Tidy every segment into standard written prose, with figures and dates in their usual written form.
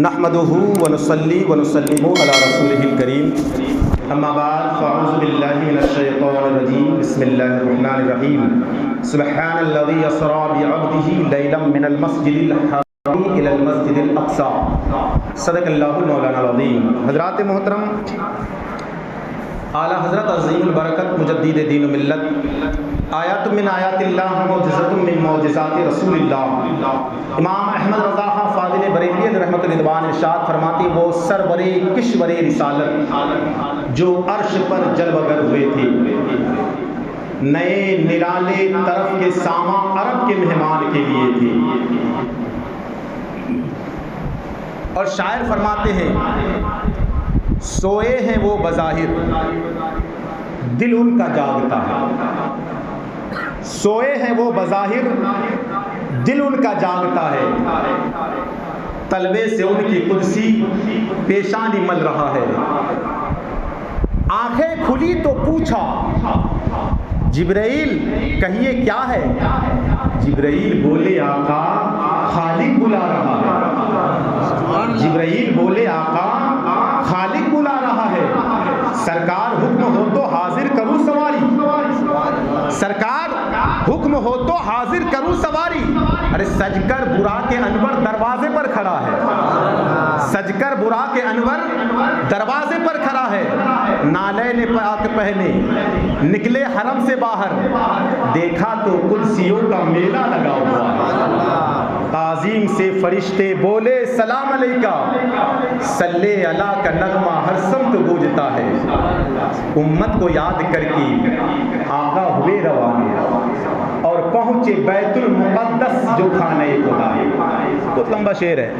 नहमदुहु व नुसल्ली व नुसल्लिमु अला रसूलिहिल करीम अम्मा बाद फ़अऊज़ु बिल्लाहि मिनश शैतानिर रजीम बिस्मिल्लाहिर रहमानिर रहीम सुब्हानल्लज़ी अस्रा बिअब्दिही लैलन मिनल मस्जिदिल हराम इलल मस्जिदिल अक़सा सदक़ल्लाहुल मौलाना अज़ीम। हज़रात मोहतरम, आला हज़रत अज़ीमुल बरकत मुजद्दिद दीन व मिल्लत आयातुम मिन आयातिल्लाह मौजिज़तुम मिन मौजिज़ाति रसूलिल्लाह। इमाम अहमद रज़ा खां फ़ाज़िल बरेलवी रहमतुल्लाह रिदवान इरशाद फरमाते, वो सरवरे किश्वरे रिसालत जो अर्श पर जलवगर हुए थे, नए निराले तरफ के सामा अरब के मेहमान के लिए थे। और शायर फरमाते हैं, सोए हैं वो बज़ाहिर दिल उनका जागता है। सोए हैं वो बज़ाहिर दिल उनका जागता है, तलबे से उनकी कुर्सी पेशानी मल रहा है। आंखें खुली तो पूछा, जिब्राइल कहिए क्या है? जिब्राइल बोले आका खालिक बुला रहा है। जिब्राइल बोले आका खालिक बुला रहा है। सरकार हुक्म हो तो हाजिर करूं सवारी। सरकार हुक्म हो तो हाजिर करूं सवारी। अरे सजकर बुरा के अनवर दरवाजे पर खड़ा है। सजकर बुरा के अनवर दरवाजे पर खड़ा है। नाले ने पाक पहने निकले हरम से बाहर, देखा तो कुर्सियों का मेला लगा हुआ है। ताज़ीम से फरिश्ते बोले सलाम अलैका, सल्ले अला का नगमा हर समत गूंजता है। उम्मत को याद करके आका हुए रवाना और पहुंचे बैतुल मुक़द्दस जो खाने खुदा है। बहुत लंबा शेर है,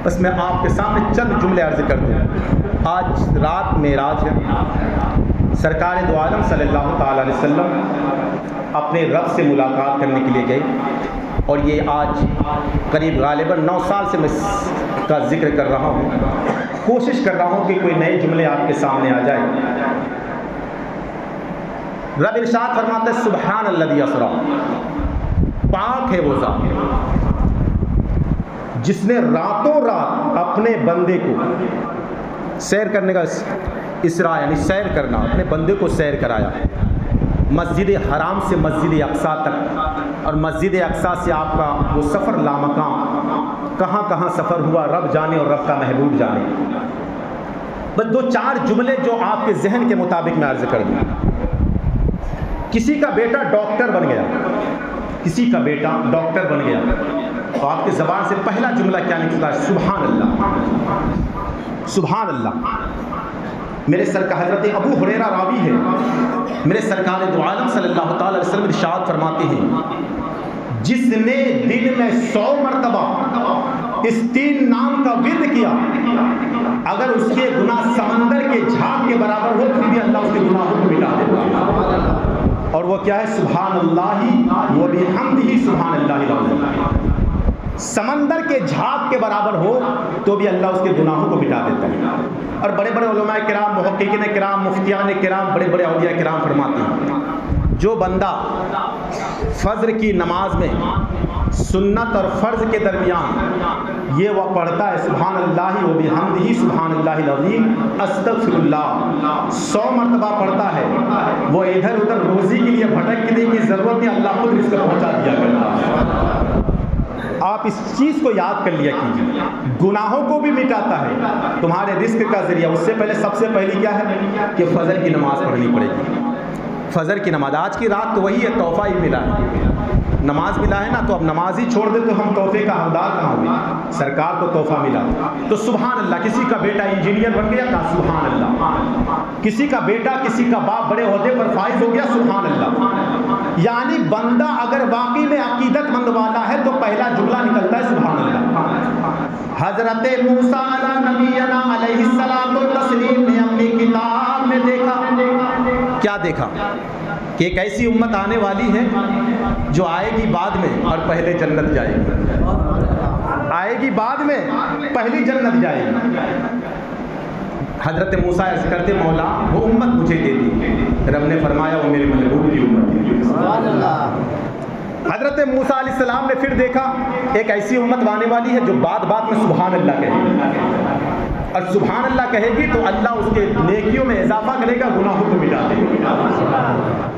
बस मैं आपके सामने चंद जुमले अर्ज कर दूँ। आज रात मेराज है। सरकार दो आलम सल्लल्लाहु ताला अलैहि वसल्लम अपने रब से मुलाकात करने के लिए गए और ये आज करीब गालिबन 9 साल से मैं इसका जिक्र कर रहा हूँ। कोशिश कर रहा हूँ कि कोई नए जुमले आपके सामने आ जाए। रब इरशाद फरमाते हैं, सुब्हानल्लज़ी अस्रा, पाक है वो ज़ात जिसने रातों रात अपने बंदे को सैर करने का इसरा यानी सैर करना, अपने बंदे को सैर कराया मस्जिद हराम से मस्जिद अक़सा तक। और मस्जिद अक़सा से आपका वो सफ़र लामकाम कहाँ कहाँ सफ़र हुआ रब जाने और रब का महबूब जाने। बस 2-4 जुमले जो आपके जहन के मुताबिक मैं अर्ज़ कर दूँ। किसी का बेटा डॉक्टर बन गया, किसी का बेटा डॉक्टर बन गया, तो आपकी ज़बान से पहला जुमला क्या निकलता है? सुभान अल्लाह, सुभान अल्लाह। मेरे सरकार हज़रत अबू हुरैरा रावी है, मेरे सरकार दो आलम सल्लल्लाहु अलैहि वसल्लम इरशाद फरमाते हैं, जिसने दिन में 100 मरतबा इस 3 नाम का विर्द किया, अगर उसके गुनाह समंदर के झाग के बराबर हो फिर भी अल्लाह उसके गुनाहों को मिटा देता। और वो क्या है? सुभान अल्लाहि व बिहम्दिही सुभान अल्लाहिल अज़ीम। समंदर के झाग के बराबर हो तो भी अल्लाह उसके गुनाहों को मिटा देता है। और बड़े बड़े उलमाए किराम, मुहक्किकीन किराम, मुफ्तियान किराम, बड़े बड़े औलिया किराम फरमाते हैं, जो बंदा फज्र की नमाज में सुन्नत और फ़र्ज़ के दरमियान ये वह पढ़ता है, सुभान अल्लाहि व बिहम्दिही सुभान अल्लाहिल अज़ीम अस्तग़फ़िरुल्लाह, 100 मरतबा पढ़ता है, वो इधर उधर रोज़ी के लिए भटकने की ज़रूरत नहीं, अल्लाह खुद इसको पहुँचा दिया करता है। आप इस चीज़ को याद कर लिया कीजिए, गुनाहों को भी मिटाता है, तुम्हारे रिस्क का ज़रिया। उससे पहले सबसे पहली क्या है कि फ़जर की नमाज़ पढ़नी पड़ेगी। फ़जर की नमाज, आज की रात तो वही है, तोहफ़ा ही मिला है, नमाज मिला है ना, तो अब नमाज ही छोड़ दे तो हम तोहफे का हकदार कहाँ हुए? सरकार को तोहफा मिला तो सुभान अल्लाह। किसी का बेटा इंजीनियर बन गया, कहा सुभान अल्लाह। किसी का बेटा, किसी का बाप बड़े ओहदे पर फाइज हो गया, सुभान अल्लाह। यानी बंदा अगर वाकई में अकीदतमंद वाला है तो पहला जुमला निकलता है सुभान अल्लाह। हजरत मूसा अला नबीना अलैहिस्सलातु तस्लीम ने अपनी किताब में देखा, क्या देखा? कि एक ऐसी उम्मत आने वाली है जो आएगी बाद में और पहले जन्नत जाएगी, आएगी बाद में पहली जन्नत जाएगी। हजरत मूसा ऐसे करते, मौला वो उम्मत मुझे दे दी। रब ने फरमाया वो मेरे महबूब की उम्मत है। हजरत मूसा अलैहिस्सलाम ने फिर देखा एक ऐसी उम्मत आने वाली है जो बात बात में सुभान अल्लाह कहेगी, और सुभान अल्लाह कहेगी तो अल्लाह उसके नेकियों में इजाफा करेगा, गुनाहों को मिटा देगा।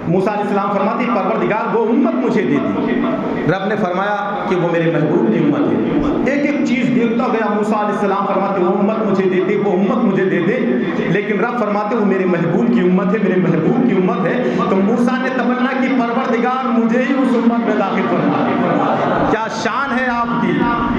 मूसा अलैहिस्सलाम फरमाती परवरदिगार वो उम्मत मुझे दे दी। रब ने फरमाया कि वो मेरे महबूब की उम्मत है। एक एक चीज़ देखता गया। मूसा अलैहिस्सलाम फरमाते वो उम्मत मुझे दे दे, वो उम्मत मुझे दे दे, लेकिन रब फरमाते वो मेरे महबूब की उम्मत है, मेरे महबूब की उम्मत है। तो मूसा ने तमन्ना की परवरदिगार मुझे ही उस उम्मत में दाखिल फरमा दे। क्या शान है आपकी,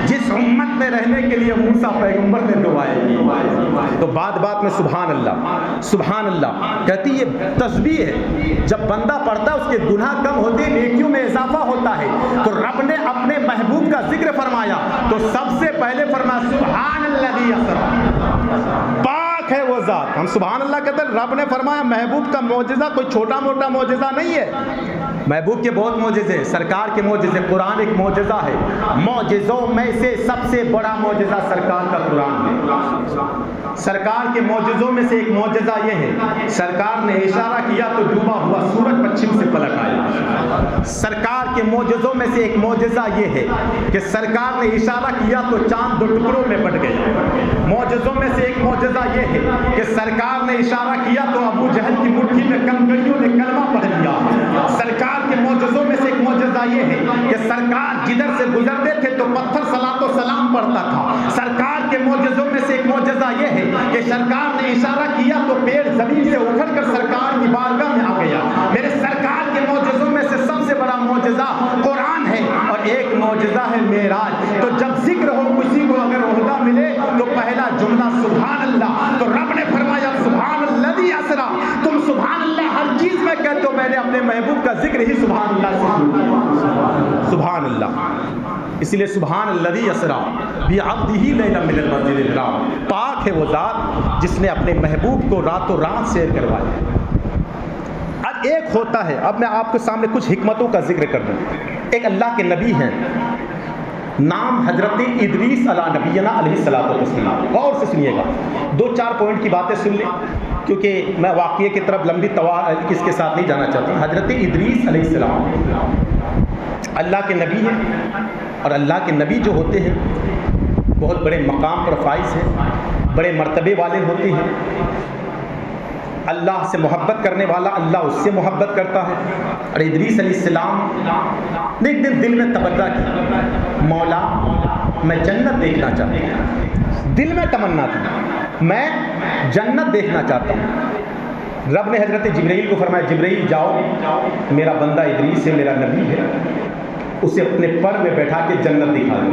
जिस उम्मत में रहने के लिए मूसा पैगंबर ने दुआएं की। तो बात बात में सुभान अल्लाह सुभान अल्लाह कहती ये तस्बीह है। जब बंदा पढ़ता है उसके गुनाह कम होते हैं, नेकियों में इजाफा होता है। तो रब ने अपने महबूब का जिक्र फरमाया तो सबसे पहले फरमाया सुभान अल्लाज़ी असरा, पाक है वो जात। हम सुभान अल्लाह कहते हैं। रब ने फरमाया महबूब का मौजज़ा कोई छोटा मोटा मौजज़ा नहीं है। महबूब के बहुत मौजज़े, सरकार के मौजज़े, कुरान एक मौजज़ा है। मौजज़ों में से सबसे बड़ा मौजज़ा सरकार का कुरान है। सरकार के मौजज़ों में से एक मौजज़ा ये है, सरकार ने इशारा किया तो डूबा हुआ सूरज पश्चिम से पलट आया। सरकार के मौजज़ों में से एक मौजज़ा ये है कि सरकार ने इशारा किया तो चांद दो टुकड़ों में बट गए। मौजज़ों में से एक मौजज़ा ये है कि सरकार ने इशारा किया तो अबू जहल की मुट्ठी में कंकड़ियों ने कलमा पढ़ लिया। सरकार के मौजज़ों में से एक मौजज़ा ये है कि सरकार जिधर से गुजरते थे तो पत्थर सलातो सलाम पढ़ता था। सरकार के मौजज़ों में से एक मौजज़ा ये है कि सरकार ने इशारा किया तो पेड़ जमीन से उखड़कर सरकार की बारगाह में आ गया। मेरे सरकार के मौजज़ों में से सबसे बड़ा मौजज़ा कुरान है और एक मौजज़ा है मेराज। तो जब जिक्र हो किसी को अगर ओहदा मिले तो पहला जुमला सुभान अल्लाह। तो रब ने फरमाया सुभान अल्लाज़ी असरा, तुम सुभान अल्लाह हर चीज में कहते हो, मैंने अपने महबूब का जिक्र ही सुभान अल्लाह से सुभान अल्लाह। इसलिए सुभान अल्लाज़ी असरा बिअब्दिही लैला मिनल मस्जिदिल हराम, पाक है वो ज़ात जिसने अपने महबूब को रातों रात सैर करवाया। अब एक होता है, अब मैं आपके सामने कुछ हिकमतों का जिक्र कर दूँ। एक अल्लाह के नबी हैं, नाम हजरत इदरीस अला नबीना अलैहिस्सलातु वस्सलाम। गौर से सुनिएगा, 2-4 पॉइंट की बातें सुन लें क्योंकि मैं वाक़ये की तरफ लंबी इसके साथ नहीं जाना चाहता। हजरत इदरीस अलैहिस्सलाम अल्लाह के नबी हैं और अल्लाह के नबी जो होते हैं बहुत बड़े मकाम पर फाइज हैं, बड़े मर्तबे वाले होते हैं। अल्लाह से मोहब्बत करने वाला अल्लाह उससे मोहब्बत करता है। और इदरीस अलैहिस्सलाम ने एक दिन दिल में तमन्ना की, मौला मैं जन्नत देखना चाहता हूँ। दिल में तमन्ना थी मैं जन्नत देखना चाहता हूँ। रब ने हजरत जिब्राइल को फरमाया जिब्राइल जाओ, मेरा बंदा इदरीस है, मेरा नबी है, उसे अपने पर में बैठा के जन्नत दिखा दो,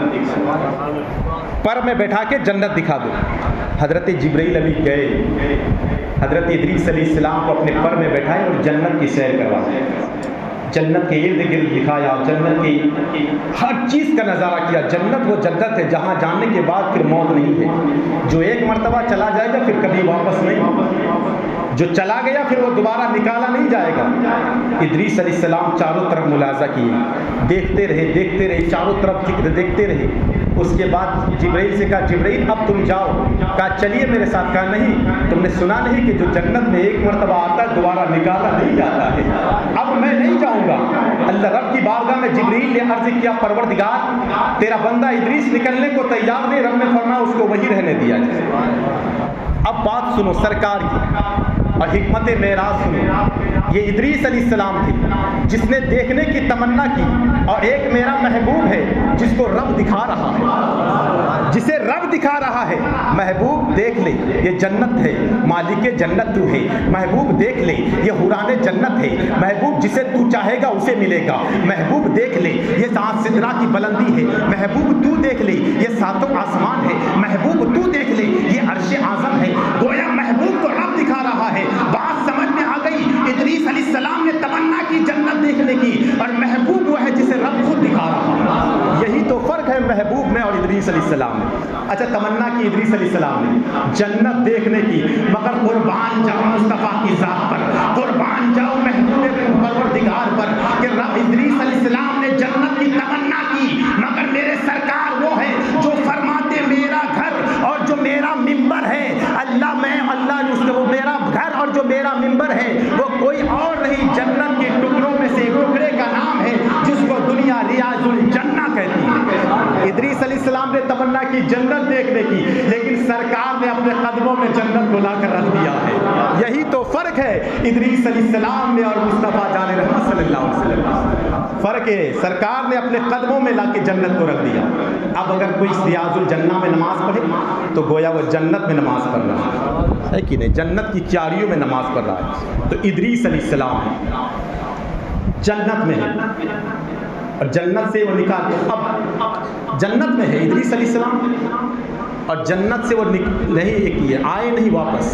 पर में बैठा के जन्नत दिखा दो। हजरत जिब्राइल अभी गए, हजरत इदरीस अलैहिस्सलाम को अपने पर में बैठाए और जन्नत की सैर करवाए, जन्नत के इर्द गिर्द दिखाया, जन्नत की हर चीज़ का नज़ारा किया। जन्नत वो जन्नत है जहाँ जाने के बाद फिर मौत नहीं है। जो एक मर्तबा चला जाएगा फिर कभी वापस नहीं, जो चला गया फिर वो दोबारा निकाला नहीं जाएगा। इदरीस अलैहिस्सलाम चारों तरफ मुलाजा किए, देखते रहे चारों तरफ जिक्र देखते रहे। उसके बाद जिब्राइल से कहा जिब्राइल अब तुम जाओ। कहा चलिए मेरे साथ। कहा नहीं, तुमने सुना नहीं कि जो जन्नत में एक मर्तबा आता है दोबारा निकाला नहीं जाता है, अब मैं नहीं जाऊँगा। अल्लाह रब की बारगाह में जिब्राइल ने अर्ज़ किया परवरदिगार तेरा बंदा इदरीस निकलने को तैयार नहीं। रब ने फरमाया उसको वहीं रहने दिया जाए। अब बात सुनो सरकार की और हिकमत मेराज सुनो। ये इदरीस अलैहिस्सलाम थे जिसने देखने की तमन्ना की और एक मेरा महबूब है जिसको रब दिखा रहा है, जिसे रब दिखा रहा है। महबूब देख ले ये जन्नत है, मालिक जन्नत तू है। महबूब देख ले ये हुराने जन्नत है। महबूब जिसे तू चाहेगा उसे मिलेगा। महबूब देख ले ये सात सिदरा की बुलंदी है। महबूब तू देख ले ये सातों आसमान है। महबूब तू देख ले ये अर्श आज़म है। गोया महबूब को रब दिखा रहा है। बात समझ में आ गई। इदरीस अलैहिस्सलाम ने तमन्ना की जन्नत देखने की और महबूब वो है जिसे रब खुद दिखा रहा है। यही तो फर्क है महबूब में और इदरीस अलैहिस्सलाम में। अच्छा तमन्ना की इदरीस अलैहिस्सलाम ने जन्नत देखने की, मगर कुर्बान जाओ मुस्तफ़ा की ज़ात पर, कुर्बान जाओ महबूब परवरदिगार पर कि इदरीस अलैहिस्सलाम ने जन्नत की तमन्ना की, मगर मेरे सरकार वो है जो फरमाते मेरा घर और जो मेरा मिंबर है अल्लाह उसको वो मेरा घर और जो मेरा मिंबर है वो कोई और नहीं, जन्नत के टुकड़ों में से एक टुकड़े का नाम है जिसको दुनिया की जन्नत देखने की, लेकिन सरकार ने अपने कदमों में जन्नत को लाकर रख दिया है। यही तो फर्क है इदरीस अलैहिस्सलाम में और मुस्तफ़ा जान रहमत सल्लल्लाहु अलैहि वसल्लम। फर्क है, सरकार ने अपने कदमों में लाके जन्नत को रख दिया। अब अगर कोई रियाजुल जन्ना में नमाज पढ़े तो गोया वो जन्नत में नमाज पढ़ रहा है कि नहीं, जन्नत की क्यारियों में नमाज पढ़ रहा है। तो इदरीस अलैहिस्सलाम है, जन्नत में है और जन्नत से वो निकाल, अब जन्नत में है इदरीस अलैहिस्सलाम और जन्नत से वो नहीं एक ये आए नहीं वापस।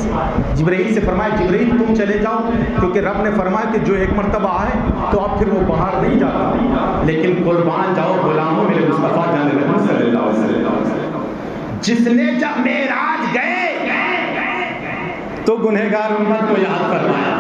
जिब्रील से फरमाया जिब्रील तुम चले जाओ, क्योंकि रब ने फरमाया कि जो एक मरतबा आए तो अब फिर वो बाहर नहीं जाता, लेकिन कुर्बान जाओ गुलामों मेरे मुस्तफ़ा जान रहमत सल्लल्लाहु अलैहि वसल्लम। जिसने जब मेराज गए तो गुनहगार उम्मत को याद फरमाया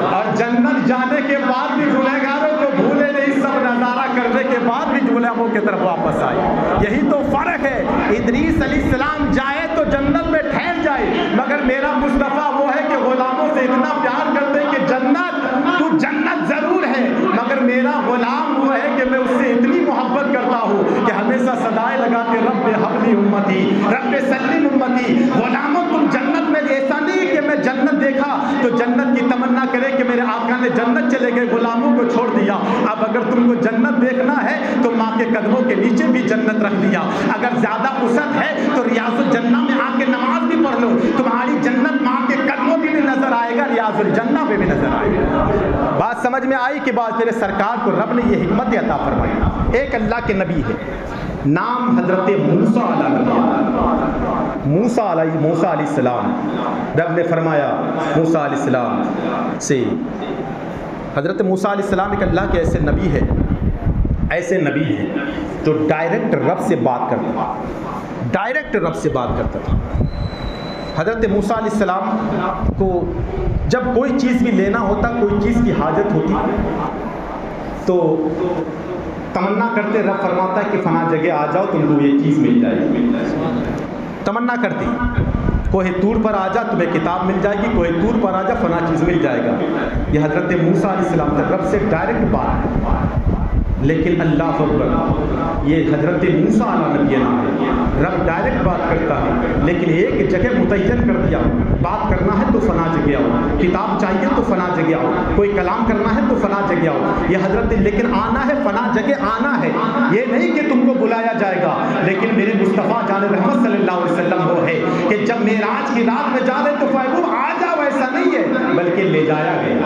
और जन्नत जाने के बाद भी गुनहगारों को भूले नहीं, सब नजारा करने के बाद भी गुलामों की तरफ वापस आए। यही तो फर्क है, इदरीस अलैहिस्सलाम जाए तो जन्नत में ठहर जाए, मगर मेरा मुस्तफ़ा वो है कि गुलामों से इतना प्यार कर दे कि जन्नत तू जन्नत जरूर है, मगर मेरा गुलाम वो है कि मैं उससे इतनी मोहब्बत करता हूँ कि हमेशा सदाएं लगाते रब्बे हबली उम्मती रब्बे सल्लिम उम्मती। गुलामों तुम जन्नत में, ऐसा नहीं कि मैं जन्नत देखा तो जन्नत की तमन्ना करे कि मेरे आका ने जन्नत चले गए, गुलामों को छोड़ दिया। अब अगर तुमको जन्नत देखना है तो माँ के कदमों के नीचे भी जन्नत रख दिया। अगर ज्यादा उसत है तो रियाजुल जन्ना में आके नमाज भी पढ़ लो, तुम्हारी जन्नत माँ के कदमों में भी नजर आएगा, रियाजुल जन्ना में भी नजर आएगा। बात समझ में आई कि बात मेरे सरकार को रब ने ये हिकमत अता फरमाई। एक अल्लाह के नबी है, नाम हजरत मूसा अलैहिस्सलाम। रब ने फरमाया मूसा अलैहिस्सलाम से, हजरत मूसा अलैहिस्सलाम एक अल्लाह के ऐसे नबी है जो डायरेक्ट रब से बात करता था। हजरत मूसा अलैहिस्सलाम को जब कोई चीज़ भी लेना होता, कोई चीज़ की हाजत होती तो तमन्ना करते, रब फरमाता है कि फना जगह आ जाओ तुमको ये चीज़ मिल जाएगी। तमन्ना करती कोहे तूर पर आ जा तुम्हें किताब मिल जाएगी, कोहे तूर पर आ जा फना चीज़ मिल जाएगा। ये हजरत मूसा अलैहिस्सलाम से रब से डायरेक्ट बात। लेकिन अल्लाह अकबर, ये हजरत मूसा अला नबी नाम है, रब डायरेक्ट बात करता है, लेकिन एक जगह मुतय्यन कर दिया, बात करना है तो फना जगह आओ, किताब चाहिए तो फना जगह आओ, कोई कलाम करना है तो फना जगह आओ। ये हजरत, लेकिन आना है फना जगह आना है, ये नहीं कि तुमको बुलाया जाएगा। लेकिन मेरे मुस्तफ़ा जान रहमत सल्लल्लाहु अलैहि वसल्लम वो है कि जब मेराज की रात में जा रहे तो महबूब आ जाओ, ऐसा नहीं है, बल्कि ले जाया गया।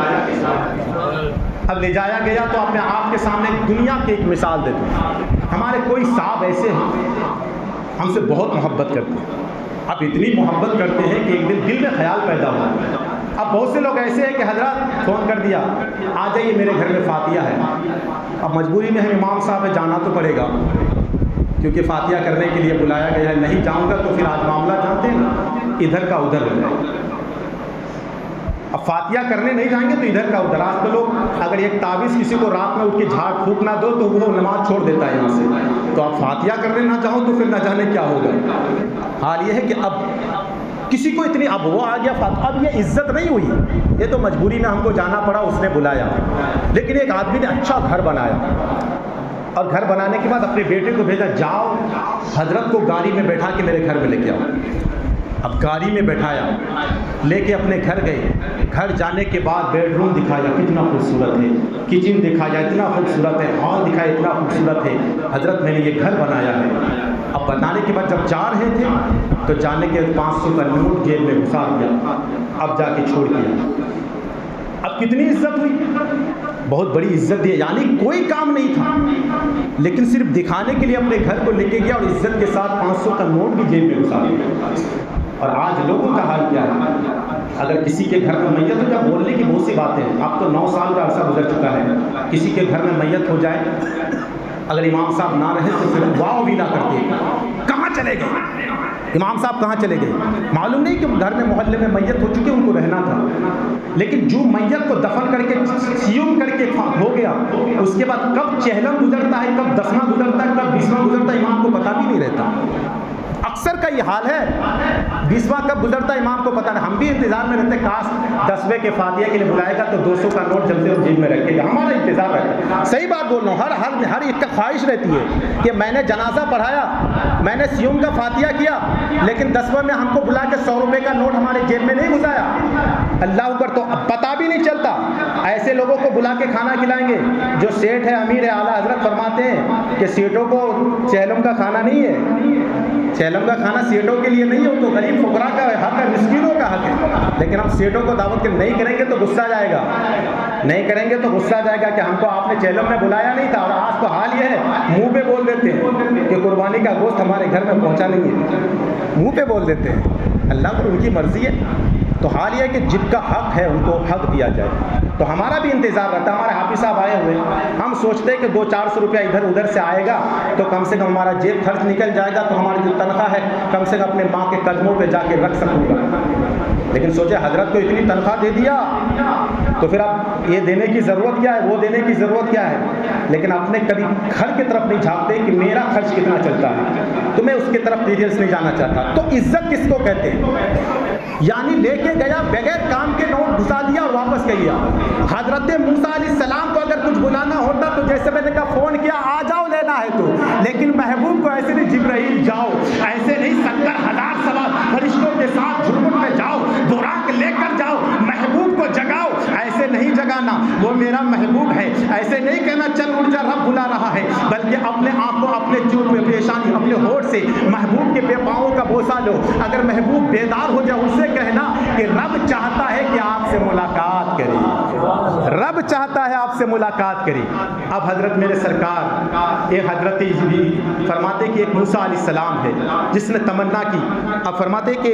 अब ले जाया गया तो अपने आप के सामने दुनिया की एक मिसाल देते हैं। हमारे कोई साहब ऐसे हैं हमसे बहुत मोहब्बत करते हैं, अब इतनी मोहब्बत करते हैं कि एक दिन दिल में ख्याल पैदा हुआ। अब बहुत से लोग ऐसे हैं कि हजरत फ़ोन कर दिया आ जाइए मेरे घर में फातिया है। अब मजबूरी में हम इमाम साहब में जाना तो पड़ेगा, क्योंकि फातिया करने के लिए बुलाया गया है, नहीं जाऊँगा तो फिर आज मामला जानते हैं ना, इधर का उधर हो जाएगा। अब फातिया करने नहीं जाएंगे तो इधर का उधर। आज तो लोग अगर एक तावीज़ किसी को रात में उठ के झाड़ फूक ना दो तो वो नमाज छोड़ देता है यहाँ से, तो आप फातिया करने ना चाहो तो फिर ना जाने क्या होगा। हाल ये है कि अब किसी को इतनी, अब वो आ गया फातिया, अब ये इज्जत नहीं हुई, ये तो मजबूरी में हमको जाना पड़ा, उसने बुलाया। लेकिन एक आदमी ने अच्छा घर बनाया और घर बनाने के बाद अपने बेटे को भेजा, जाओ हजरत को गाड़ी में बैठा के मेरे घर में लेके आओ। अब गाड़ी में बैठाया, लेके अपने घर गए। घर जाने के बाद बेडरूम दिखाया, कितना खूबसूरत है, किचन दिखाया, इतना खूबसूरत है, हॉल दिखाया, इतना खूबसूरत है। हजरत मैंने ये घर बनाया है। अब बनाने के बाद जब जा रहे थे तो जाने के 500 का नोट जेब में घुसा दिया, अब जाके छोड़ दिया। अब कितनी इज्जत हुई, बहुत बड़ी इज्जत दी, यानी कोई काम नहीं था, लेकिन सिर्फ दिखाने के लिए अपने घर को लेके गया और इज्जत के साथ 500 का नोट भी जेब में घुसा दिया। और आज लोगों का हाल क्या है, अगर किसी के घर में मैयत हो जाए, बोलने की बहुत सी बातें हैं, अब तो 9 साल का अरसा गुजर चुका है, किसी के घर में मैयत हो जाए, अगर इमाम साहब ना रहे तो फिर वाह भी ना करते, कहाँ चले गए इमाम साहब, कहाँ चले गए, मालूम नहीं कि घर में मोहल्ले में मैयत हो चुके, उनको रहना था। लेकिन जो मैयत को दफन करके सियूम करके हो गया, उसके बाद कब चहलम गुजरता है, कब 10वां गुजरता है, कब 20वां गुजरता है, इमाम को पता भी नहीं रहता। अक्सर का ये हाल है। 20वां कब गुजरता इमाम को पता नहीं। हम भी इंतजार में रहते, काश 10वें के फातिहा के लिए बुलाएगा तो 200 का नोट जब से जेब में रखेगा, हमारा इंतजार रहता है। सही बात बोल रहा हूँ, हर एक का ख्वाहिश रहती है कि मैंने जनाजा पढ़ाया, मैंने सियूम का फातिहा किया, लेकिन 10वें में हमको बुला के 100 रुपये का नोट हमारे जेब में नहीं घुसाया। अल्लाह ऊपर तो अब पता भी नहीं चलता। ऐसे लोगों को बुला के खाना खिलाएंगे जो सेठ है, अमीर है। आला हजरत फरमाते हैं कि सेठों को चेहलम का खाना नहीं है, चेहलम का खाना सेठों के लिए नहीं है, तो गरीब फुकरा का हक है, मिस्कीनों का हक है। लेकिन हम सेठों को दावत के नहीं करेंगे तो गुस्सा जाएगा, नहीं करेंगे तो गुस्सा जाएगा कि हमको आपने चेहलम में बुलाया नहीं था। और आज तो हाल ये है, मुंह पे बोल देते हैं कि कुर्बानी का गोश्त हमारे घर में पहुंचा नहीं है, मुंह पे बोल देते हैं। अल्लाह पर उनकी मर्जी है। तो हाल ये है कि जिनका हक है उनको हक दिया जाए। तो हमारा भी इंतज़ार रहता है। हमारे हाफिज साहब आए हुए, हम सोचते हैं कि 200-400 रुपया इधर उधर से आएगा तो कम से कम हमारा जेब खर्च निकल जाएगा, तो हमारी जो तनख्वाह है कम से कम अपने माँ के कदमों पे जाके रख सकूँगा। लेकिन सोचे हजरत को इतनी तनख्वाह दे दिया तो फिर अब ये देने की ज़रूरत क्या है, वो देने की ज़रूरत क्या है। लेकिन अपने कभी घर की तरफ नहीं झाँकते कि मेरा खर्च कितना चलता है, तो मैं उसकी तरफ डिटेल्स नहीं जाना चाहता। तो इज्जत किसको कहते हैं? यानी लेके गया, बगैर काम के नोट घुसा दिया और वापस कर लिया। हजरत मूसा अलैहिस्सलाम को अगर कुछ बुलाना होता तो जैसे मैंने कहा फ़ोन किया, आ जाओ लेना है तो, लेकिन महबूब को ऐसे नहीं, जिब्राइल जाओ, ऐसे नहीं 70,000 सवार फरिश्तों के साथ झुरमुट में जाओ, बुराक लेकर जाओ, महबूब को जगाओ, ऐसे नहीं जगाना, वो मेरा महबूब है। ऐसे नहीं कहना चल उठ जा, रब बुला रहा है, बल्कि अपने आप को अपने चूप में पेशानी, अपने होठ से महबूब के पाँवों का बोसा लो। अगर महबूब बेदार हो जाए, उससे कहना कि रब चाहता है कि आपसे मुलाकात करे, रब चाहता है आपसे मुलाकात करे। अब हजरत मेरे सरकार एक हजरत फरमाते कि एक मूसा अलैहिस्सलाम है जिसने तमन्ना की। अब फरमाते कि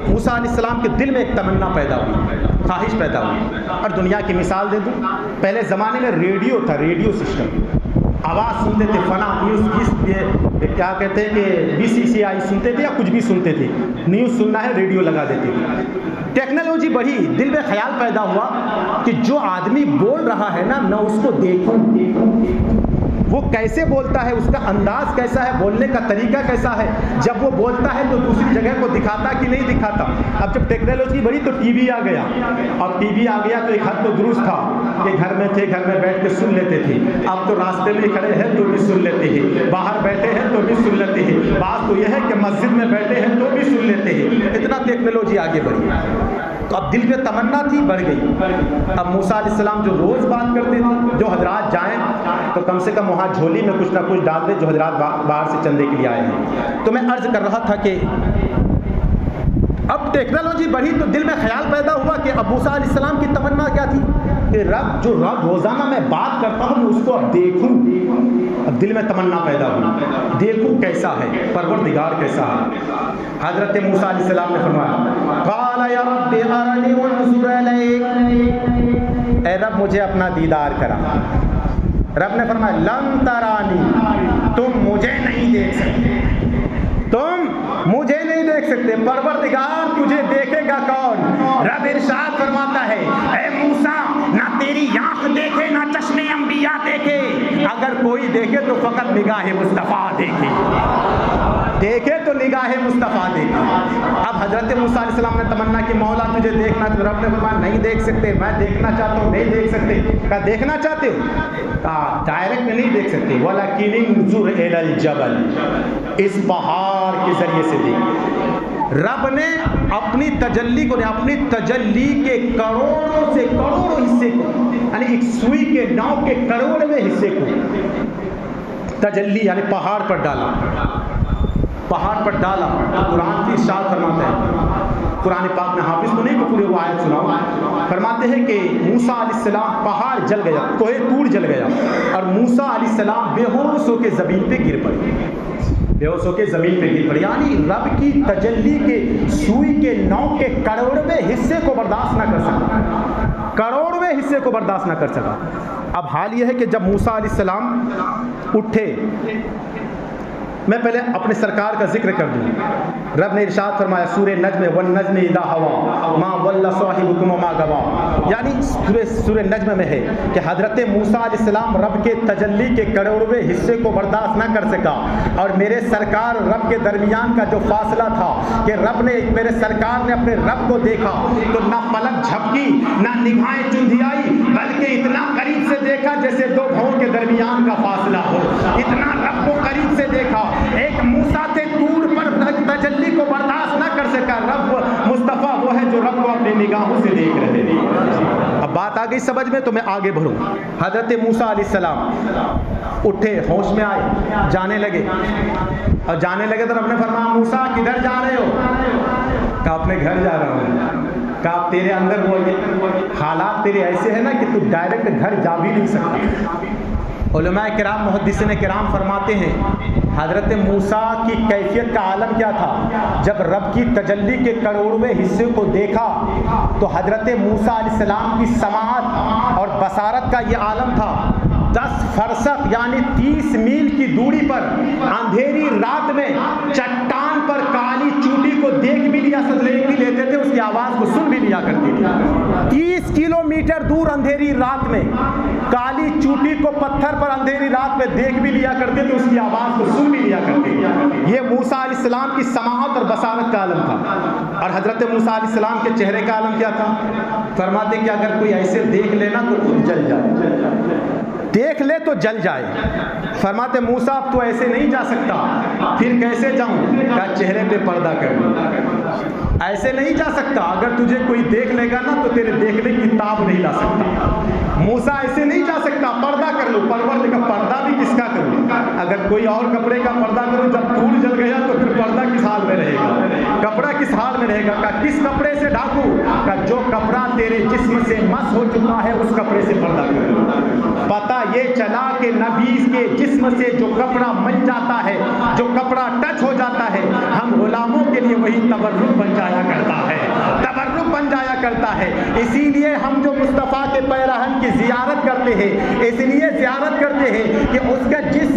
मूसा अलैहिस्सलाम के दिल में एक तमन्ना पैदा हुई, ख्वाहिश पैदा हुई। और दुनिया की मिसाल दे दूँ, पहले ज़माने में रेडियो था, रेडियो सिस्टम, आवाज़ सुनते थे, फना न्यूज़, ये क्या कहते हैं कि BCCI सुनते थे या कुछ भी सुनते थे, न्यूज़ सुनना है रेडियो लगा देते थे। टेक्नोलॉजी बढ़ी, दिल में ख्याल पैदा हुआ कि जो आदमी बोल रहा है ना, मैं उसको देखूं, वो कैसे बोलता है, उसका अंदाज कैसा है, बोलने का तरीका कैसा है। जब वो बोलता है तो दूसरी जगह को दिखाता कि नहीं दिखाता। अब जब टेक्नोलॉजी बढ़ी तो टीवी आ गया, और टीवी आ गया तो एक हद तो दुरुस्त था कि घर में थे, घर में बैठ के सुन लेते थे। अब तो रास्ते में खड़े हैं तो भी सुन लेते हैं, बाहर बैठे हैं तो भी सुन लेते हैं। बात तो यह है कि मस्जिद में बैठे हैं तो भी सुन लेते हैं। इतना टेक्नोलॉजी आगे बढ़ी। तो अब दिल में तमन्ना थी, बढ़ गई। अब मूसा अलैहिस्सलाम जो रोज़ बात करते थे, जो हजरात जाएं तो कम से कम वहाँ झोली में कुछ ना कुछ डाल दे, जो हजरात बाहर से चंदे के लिए आए हैं। तो मैं अर्ज कर रहा था कि अब टेक्नोलॉजी बढ़ी तो दिल में ख्याल पैदा हुआ कि अब मूसा अलैहिस्सलाम की तमन्ना क्या थी कि रब रोज़ाना मैं बात करता हूँ, उसको अब देखूँ। अब दिल में तमन्ना पैदा हुई, देखूँ कैसा है, परवरदिगार कैसा है। हज़रत मूसा अलैहिस्सलाम ने फरमाया, क़ाल या रब्बि अरनी वंज़ुर इलैक, ऐ रब मुझे अपना दीदार करा। रब ने फरमाया, लन तरानी, तुम मुझे नहीं देख सकते, तुम मुझे नहीं देख सकते, परवरदिगार तुझे देखेगा कौन। रब इरशाद फरमाता है, ऐ मूसा, ना तेरी आँख देखे ना चश्मे अंबिया देखे, अगर कोई देखे तो फ़कत निगाह मुस्तफ़ा देखे, देखे तो निगाह मुस्तफ़ा देखे। अब हज़रत मूसा अलैहिस्सलाम ने तमन्ना की, मौला तुझे देखना, तो रब ने फरमाया नहीं देख सकते, मैं देखना चाहता हूँ, नहीं देख सकते। कहा देखना चाहते हो? कहा डायरेक्ट नहीं देख सकते, वलाकिन इंजुर इलल जबल, इस पहाड़ के जरिए से देख। रब ने अपनी तजल्ली को, अपनी तजल्ली के करोड़ों से करोड़ों हिस्से को, यानी एक सुई के नाव के करोड़वें हिस्से को तजल्ली यानी पहाड़ पर डाला, पहाड़ पर डाला। तो कुरान की इरशाद फरमाते हैं, कुरान पाक में हाफिज तो नहीं को पूरे वो आयत सुनाओ, फरमाते हैं कि मूसा अलैहिस्सलाम, पहाड़ जल गया, कोहे तूर जल गया, और मूसा अलैहिस्सलाम बेहोश होकर ज़मीन पे गिर पड़े, बेहोश होकर ज़मीन पे गिर पड़े। यानी रब की तजल्ली के सुई के नाव के करोड़वें हिस्से को बर्दाश्त ना कर सका, करोड़वें हिस्से को बर्दाश्त ना कर सका। अब हाल यह है कि जब मूसा अलैहिस्सलाम उठे मैं पहले अपने सरकार का जिक्र कर दूँ। रब ने इरशाद फरमाया सूरह नज्म वन नज्म इदा हवा मा वल्ला साहिबुकुम मा गवा, यानी सूरह नज्म में है कि हज़रत मूसा अलैहिस्सलाम रब के तजल्ली के करोड़वें हिस्से को बर्दाश्त न कर सका, और मेरे सरकार रब के दरमियान का जो फासला था कि रब ने मेरे सरकार ने अपने रब को देखा तो ना पलक झपकी ना निगाहें चुंधियाई, बल्कि इतना करीब से देखा जैसे दो भवों के दरमियान का फासला हो, इतना रब को करीब से देखा। एक मूसा थे दूर पर तजल्ली को बर्दाश्त न कर सका, रब मुस्तफ़ा वो है जो रब को अपनी निगाहों से देख रहे थे। अब बात आ गई समझ में, तो मैं आगे बढ़ूँ। हज़रत मूसा अलैहिस्सलाम उठे, होश में आए, जाने लगे, और जाने लगे तो रब ने फरमाया मूसा किधर जा रहे हो? कहा अपने घर जा रहा हूँ। कहा तेरे अंदर वो हालात तेरे ऐसे है ना कि तू डायरेक्ट घर जा भी नहीं सकता। उलमा किराम मुहद्दिसीन किराम फरमाते हैं हज़रत मूसा की कैफियत का आलम क्या था। जब रब की तजल्ली के करोड़वें हिस्से को देखा तो हज़रत मूसा अलैहिस्सलाम की समाअत और बसारत का ये आलम था। 10 फरसख यानी 30 मील की दूरी पर अंधेरी रात में चट्टान पर काली चूटी को देख भी लिया लेते थे, उसकी आवाज़ को सुन भी लिया करते थे। 30 किलोमीटर दूर अंधेरी रात में काली चूटी को पत्थर पर अंधेरी रात में देख भी लिया करते थे, उसकी आवाज़ को सुन भी लिया करते थे। ये मूसा अलैहिस्सलाम की समाअत और बसारत का आलम था। और हज़रत मूसा अलैहिस्सलाम के चेहरे का आलम क्या था? फरमाते कि अगर कोई ऐसे देख लेना तो खुद जल जाए, देख ले तो जल जाए। फरमाते मूसा अब तो ऐसे नहीं जा सकता, फिर कैसे जाऊं? क्या चेहरे पे पर्दा कर, ऐसे नहीं जा सकता, अगर तुझे कोई देख लेगा ना तो तेरे देखने की ताब नहीं ला सकता। मूसा ऐसे नहीं जा सकता, पर्दा कर लो। परवर का पर्दा भी किसका करूं? अगर कोई और कपड़े का पर्दा करूं, जब धूल जल गया तो फिर पर्दा किस हाल में रहेगा, कपड़ा किस हाल में रहेगा? का किस कपड़े से ढाकूं? का जो कपड़ा तेरे जिस्म से मस हो चुका है उस कपड़े से पर्दा कर। पता ये चला कि नबी के जिस्म से जो कपड़ा मिल जाता है, जो कपड़ा टच हो जाता है, हम गुलामों के लिए वही तबर्रुक बन जाया करता है, तबर्रुक बन जाया करता है। इसीलिए हम जो मुस्तफ़ा के पैरहन की ज़ियारत करते हैं, इसलिए ज़ियारत करते हैं कि उसका जिस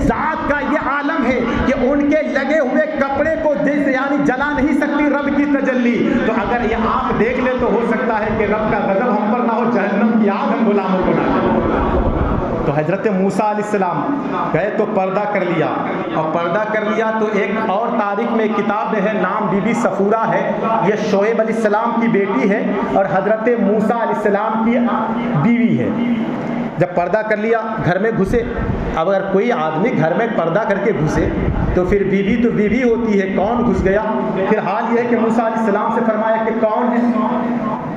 ज़ात का ये आलम है कि उनके लगे हुए कपड़े को यानी जला नहीं सकती रब की तजल्ली। तो अगर ये आँख देख ले तो हो सकता है कि रब का गज़ब हम पर ना हो, जहन्नम की आग हम गुलामों को ना जलाए। तो हज़रत मूसा अलैहिस्सलाम गए तो पर्दा कर लिया, और पर्दा कर लिया तो एक और तारीख में एक किताब में है, नाम बीबी सफूरा है, ये शोएब अलैहिस्सलाम की बेटी है और हज़रत मूसा अलैहिस्सलाम की बीवी है। जब पर्दा कर लिया घर में घुसे। अब अगर कोई आदमी घर में पर्दा करके घुसे तो फिर बीवी तो बीवी होती है, कौन घुस गया? फिर हाल ये है कि मूसा अलैहिस्सलाम से फरमाया कि कौन है?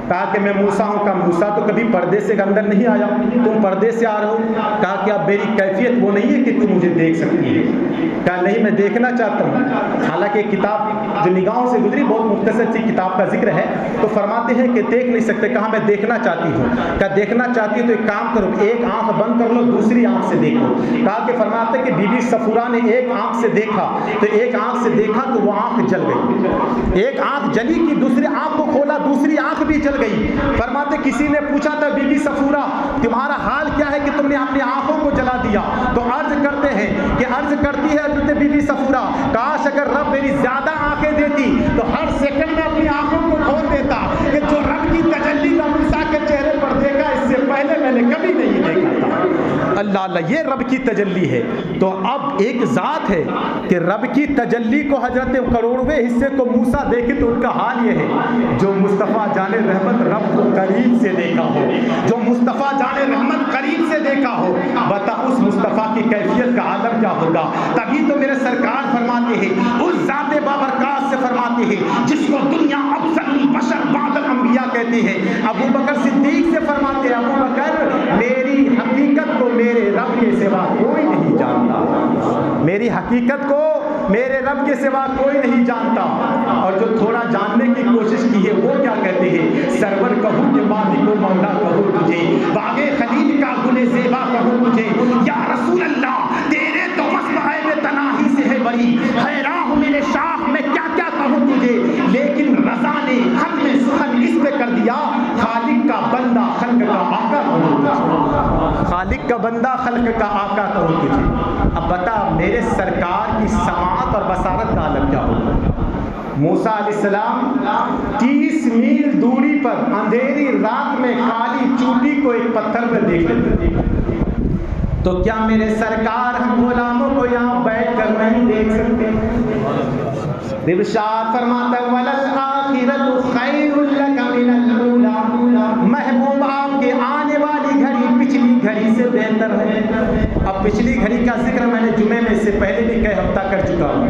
कहा कि मैं मूसा हूँ। कहा मूसा तो कभी पर्दे से अंदर नहीं आया, तुम पर्दे से आ रहे हो। कहा कि अब मेरी कैफियत वो नहीं है कि तुम मुझे देख सकती है। कहा नहीं, मैं देखना चाहता हूँ। हालांकि किताब जो निगाहों से गुजरी बहुत मुख्तसर सी किताब का जिक्र है, तो फरमाते हैं कि देख नहीं सकते। कहा मैं देखना चाहती हूँ। कहा देखना चाहती है तो एक काम करो, एक आँख बंद कर लो, दूसरी आँख से देखो। कहा कि फरमाते कि बीबी सफूरा ने एक आँख से देखा तो एक आँख से देखा तो वो आँख जल गई। एक आँख जली कि दूसरी आँख को खोला, दूसरी आँख भी जल गई। फरमाते किसी ने पूछा था बीबी सफूरा तुम्हारा हाल क्या है कि तुमने अपनी आंखों को जला दिया? तो अर्ज करते हैं कि अर्ज करती है हज़रत बीबी सफूरा, काश अगर रब मेरी ज्यादा आंखें देती तो हर सेकंड में अपनी आंखों को खोल देता कि जो रब की तजल्ली का मूसा के चेहरे पर देखा इससे पहले मैंने कभी नहीं देखा था। अल्लाह अल्लाह, ये रब की तजल्ली है। तो अब एक ज़ात है कि रब की तजल्ली को हजरत करोड़वें हिस्से को मूसा देखे तो उनका हाल ये है, जो मुस्तफ़ा जाने रहमत रब को करीब से देखा हो, जो मुस्तफ़ा जाने रहमत करीब से देखा हो, बता उस मुस्तफ़ा की कैफियत का आलम क्या होगा। तभी तो मेरे सरकार फरमाते हैं, उस ज़ाते बाबरकात से फरमाते हैं जिसको दुनिया अफज़ल बशर बादल अंबिया कहते हैं। अबू बकर सिद्दीक से फरमाते हैं, अबू बकर मेरी हकीकत को मेरे रब के सिवा कोई नहीं जानता, मेरी हकीकत को मेरे रब के सिवा कोई नहीं जानता। और जो थोड़ा जानने की कोशिश की है वो क्या कहते हैं, सरवर कहूँ कि मालिको मौला कहूँ तुझे, बागे खलील का गुले ज़ेबा कहूँ तुझे, या रसूल अल्लाह तेरे तो मस्बह में तनाही से है बड़ी, हैरान हूँ मेरे शाह मैं क्या क्या कहूँ तुझे। लेकिन रज़ा ने खत में सुखन इस पे कर दिया, खालिक का बंदा खल्क का आका कहूँ तुझे, खालिक का बंदा खल्क का आका कहूँ तुझे। अब अब बता मेरे सरकार की समाअत और बसारत का आलम क्या होगा। मूसा अलैहिस्सलाम 30 मील दूरी पर अंधेरी रात में काली चूटी को एक पत्थर पर देख लेते, तो क्या मेरे सरकार हम गुलामों को यहाँ बैठ कर नहीं देख सकते। इरशाद फरमाता है वलल आखिरतु खैरुल लका मिनल ऊला, महबूब आपके आने वाली घड़ी पिछली घड़ी से बेहतर है। अब पिछली घड़ी का जिक्र मैंने जुमे में इससे पहले भी कई हफ्ता कर चुका हूँ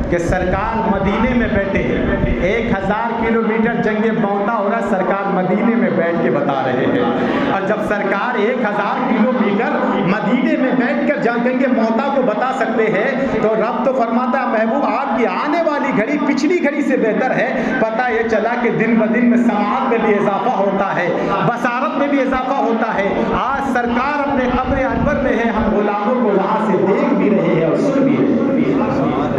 कि सरकार मदीने में बैठे हैं, 1000 किलोमीटर जंगे मौता हो रहा, सरकार मदीने में बैठ के बता रहे हैं। और जब सरकार 1000 किलोमीटर मदीने में बैठ कर जंगे मौता को बता सकते हैं, तो रब तो फरमाता है महबूब आपकी आने वाली घड़ी पिछली घड़ी से बेहतर है। पता ये चला कि दिन ब दिन में समाअत में भी इजाफा होता है, बसारत में भी इजाफा होता है। आज सरकार अपने कब्र अनवर में है, हम गुलामों को वहाँ से देख भी रहे हैं और सुन भी रहे हैं।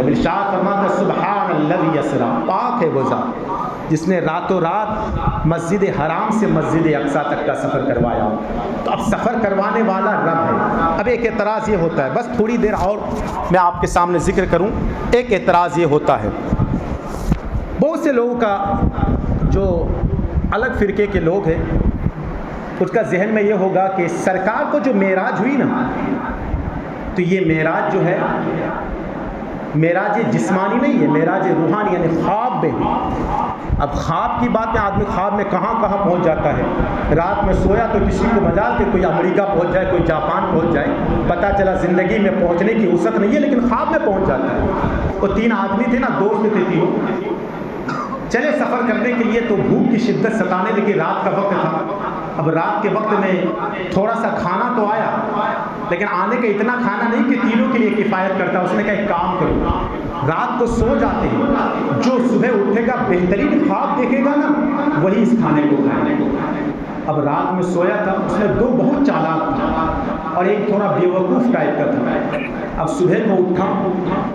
इरशाद फरमाता है सुब्हानल्लज़ी यसरा, पाक है वो ज़ात जिसने रातों रात मस्जिद हराम से मस्जिद अक्सा तक का सफ़र करवाया। तो अब सफ़र करवाने वाला रब है। अब एक एतराज़ ये होता है, बस थोड़ी देर और मैं आपके सामने जिक्र करूं। एक एतराज़ ये होता है, बहुत से लोगों का जो अलग फ़िरके के लोग हैं उसका जहन में ये होगा कि सरकार को जो मेराज हुई ना, तो ये मेराज जो है मेराज जिस्मानी नहीं है, मेराज रूहानी यानी ख्वाब में। अब ख्वाब की बात है, आदमी ख्वाब में कहाँ कहाँ पहुँच जाता है। रात में सोया तो किसी को मजाल के कोई अमेरिका पहुँच जाए, कोई जापान पहुँच जाए, पता चला ज़िंदगी में पहुँचने की वसअत नहीं है, लेकिन ख्वाब में पहुँच जाता है। वो 3 आदमी थे ना, दोस्त थे तीनों, चले सफ़र करने के लिए, तो भूख की शिद्दत सताने लगी, रात का वक्त था। अब रात के वक्त में थोड़ा सा खाना तो आया, लेकिन आने का इतना खाना नहीं कि तीनों के लिए किफ़ायत करता। उसने कहा एक काम करो, रात को सो जाते हैं, जो सुबह उठेगा बेहतरीन ख्वाब देखेगा ना, वही इस खाने को खाएगा। अब रात में सोया था, उसमें 2 बहुत चालाक था और एक थोड़ा बेवकूफ़ टाइप का था। अब सुबह को उठा,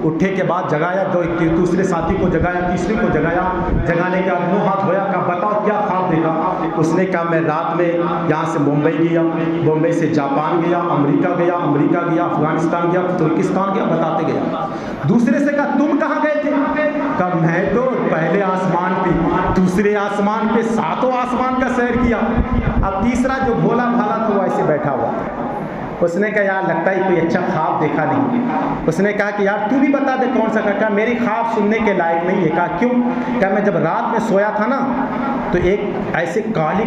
उठे के बाद जगाया, दूसरे साथी को जगाया, तीसरे को जगाया, जगाने के बाद मुँह हाथ धोया, कहा बताओ क्या ख्वाब देखा। उसने कहा मैं रात में यहाँ से मुंबई गया, मुंबई से जापान गया, अमेरिका गया, अफ़गानिस्तान गया, तुर्किस्तान गया, बताते गया। दूसरे से कहा तुम कहाँ गए थे। कहा मैं तो पहले आसमान पे, दूसरे आसमान पे, 7वां आसमान का सैर किया। अब तीसरा जो भोला भाला था वो ऐसे बैठा हुआ। उसने कहा यार लगता है कोई अच्छा ख्वाब देखा नहीं। उसने कहा कि यार तू भी बता दे कौन सा। कहा मेरी ख्वाब सुनने के लायक नहीं है। कहा क्यों। कहा मैं जब रात में सोया था ना, तो एक ऐसे काली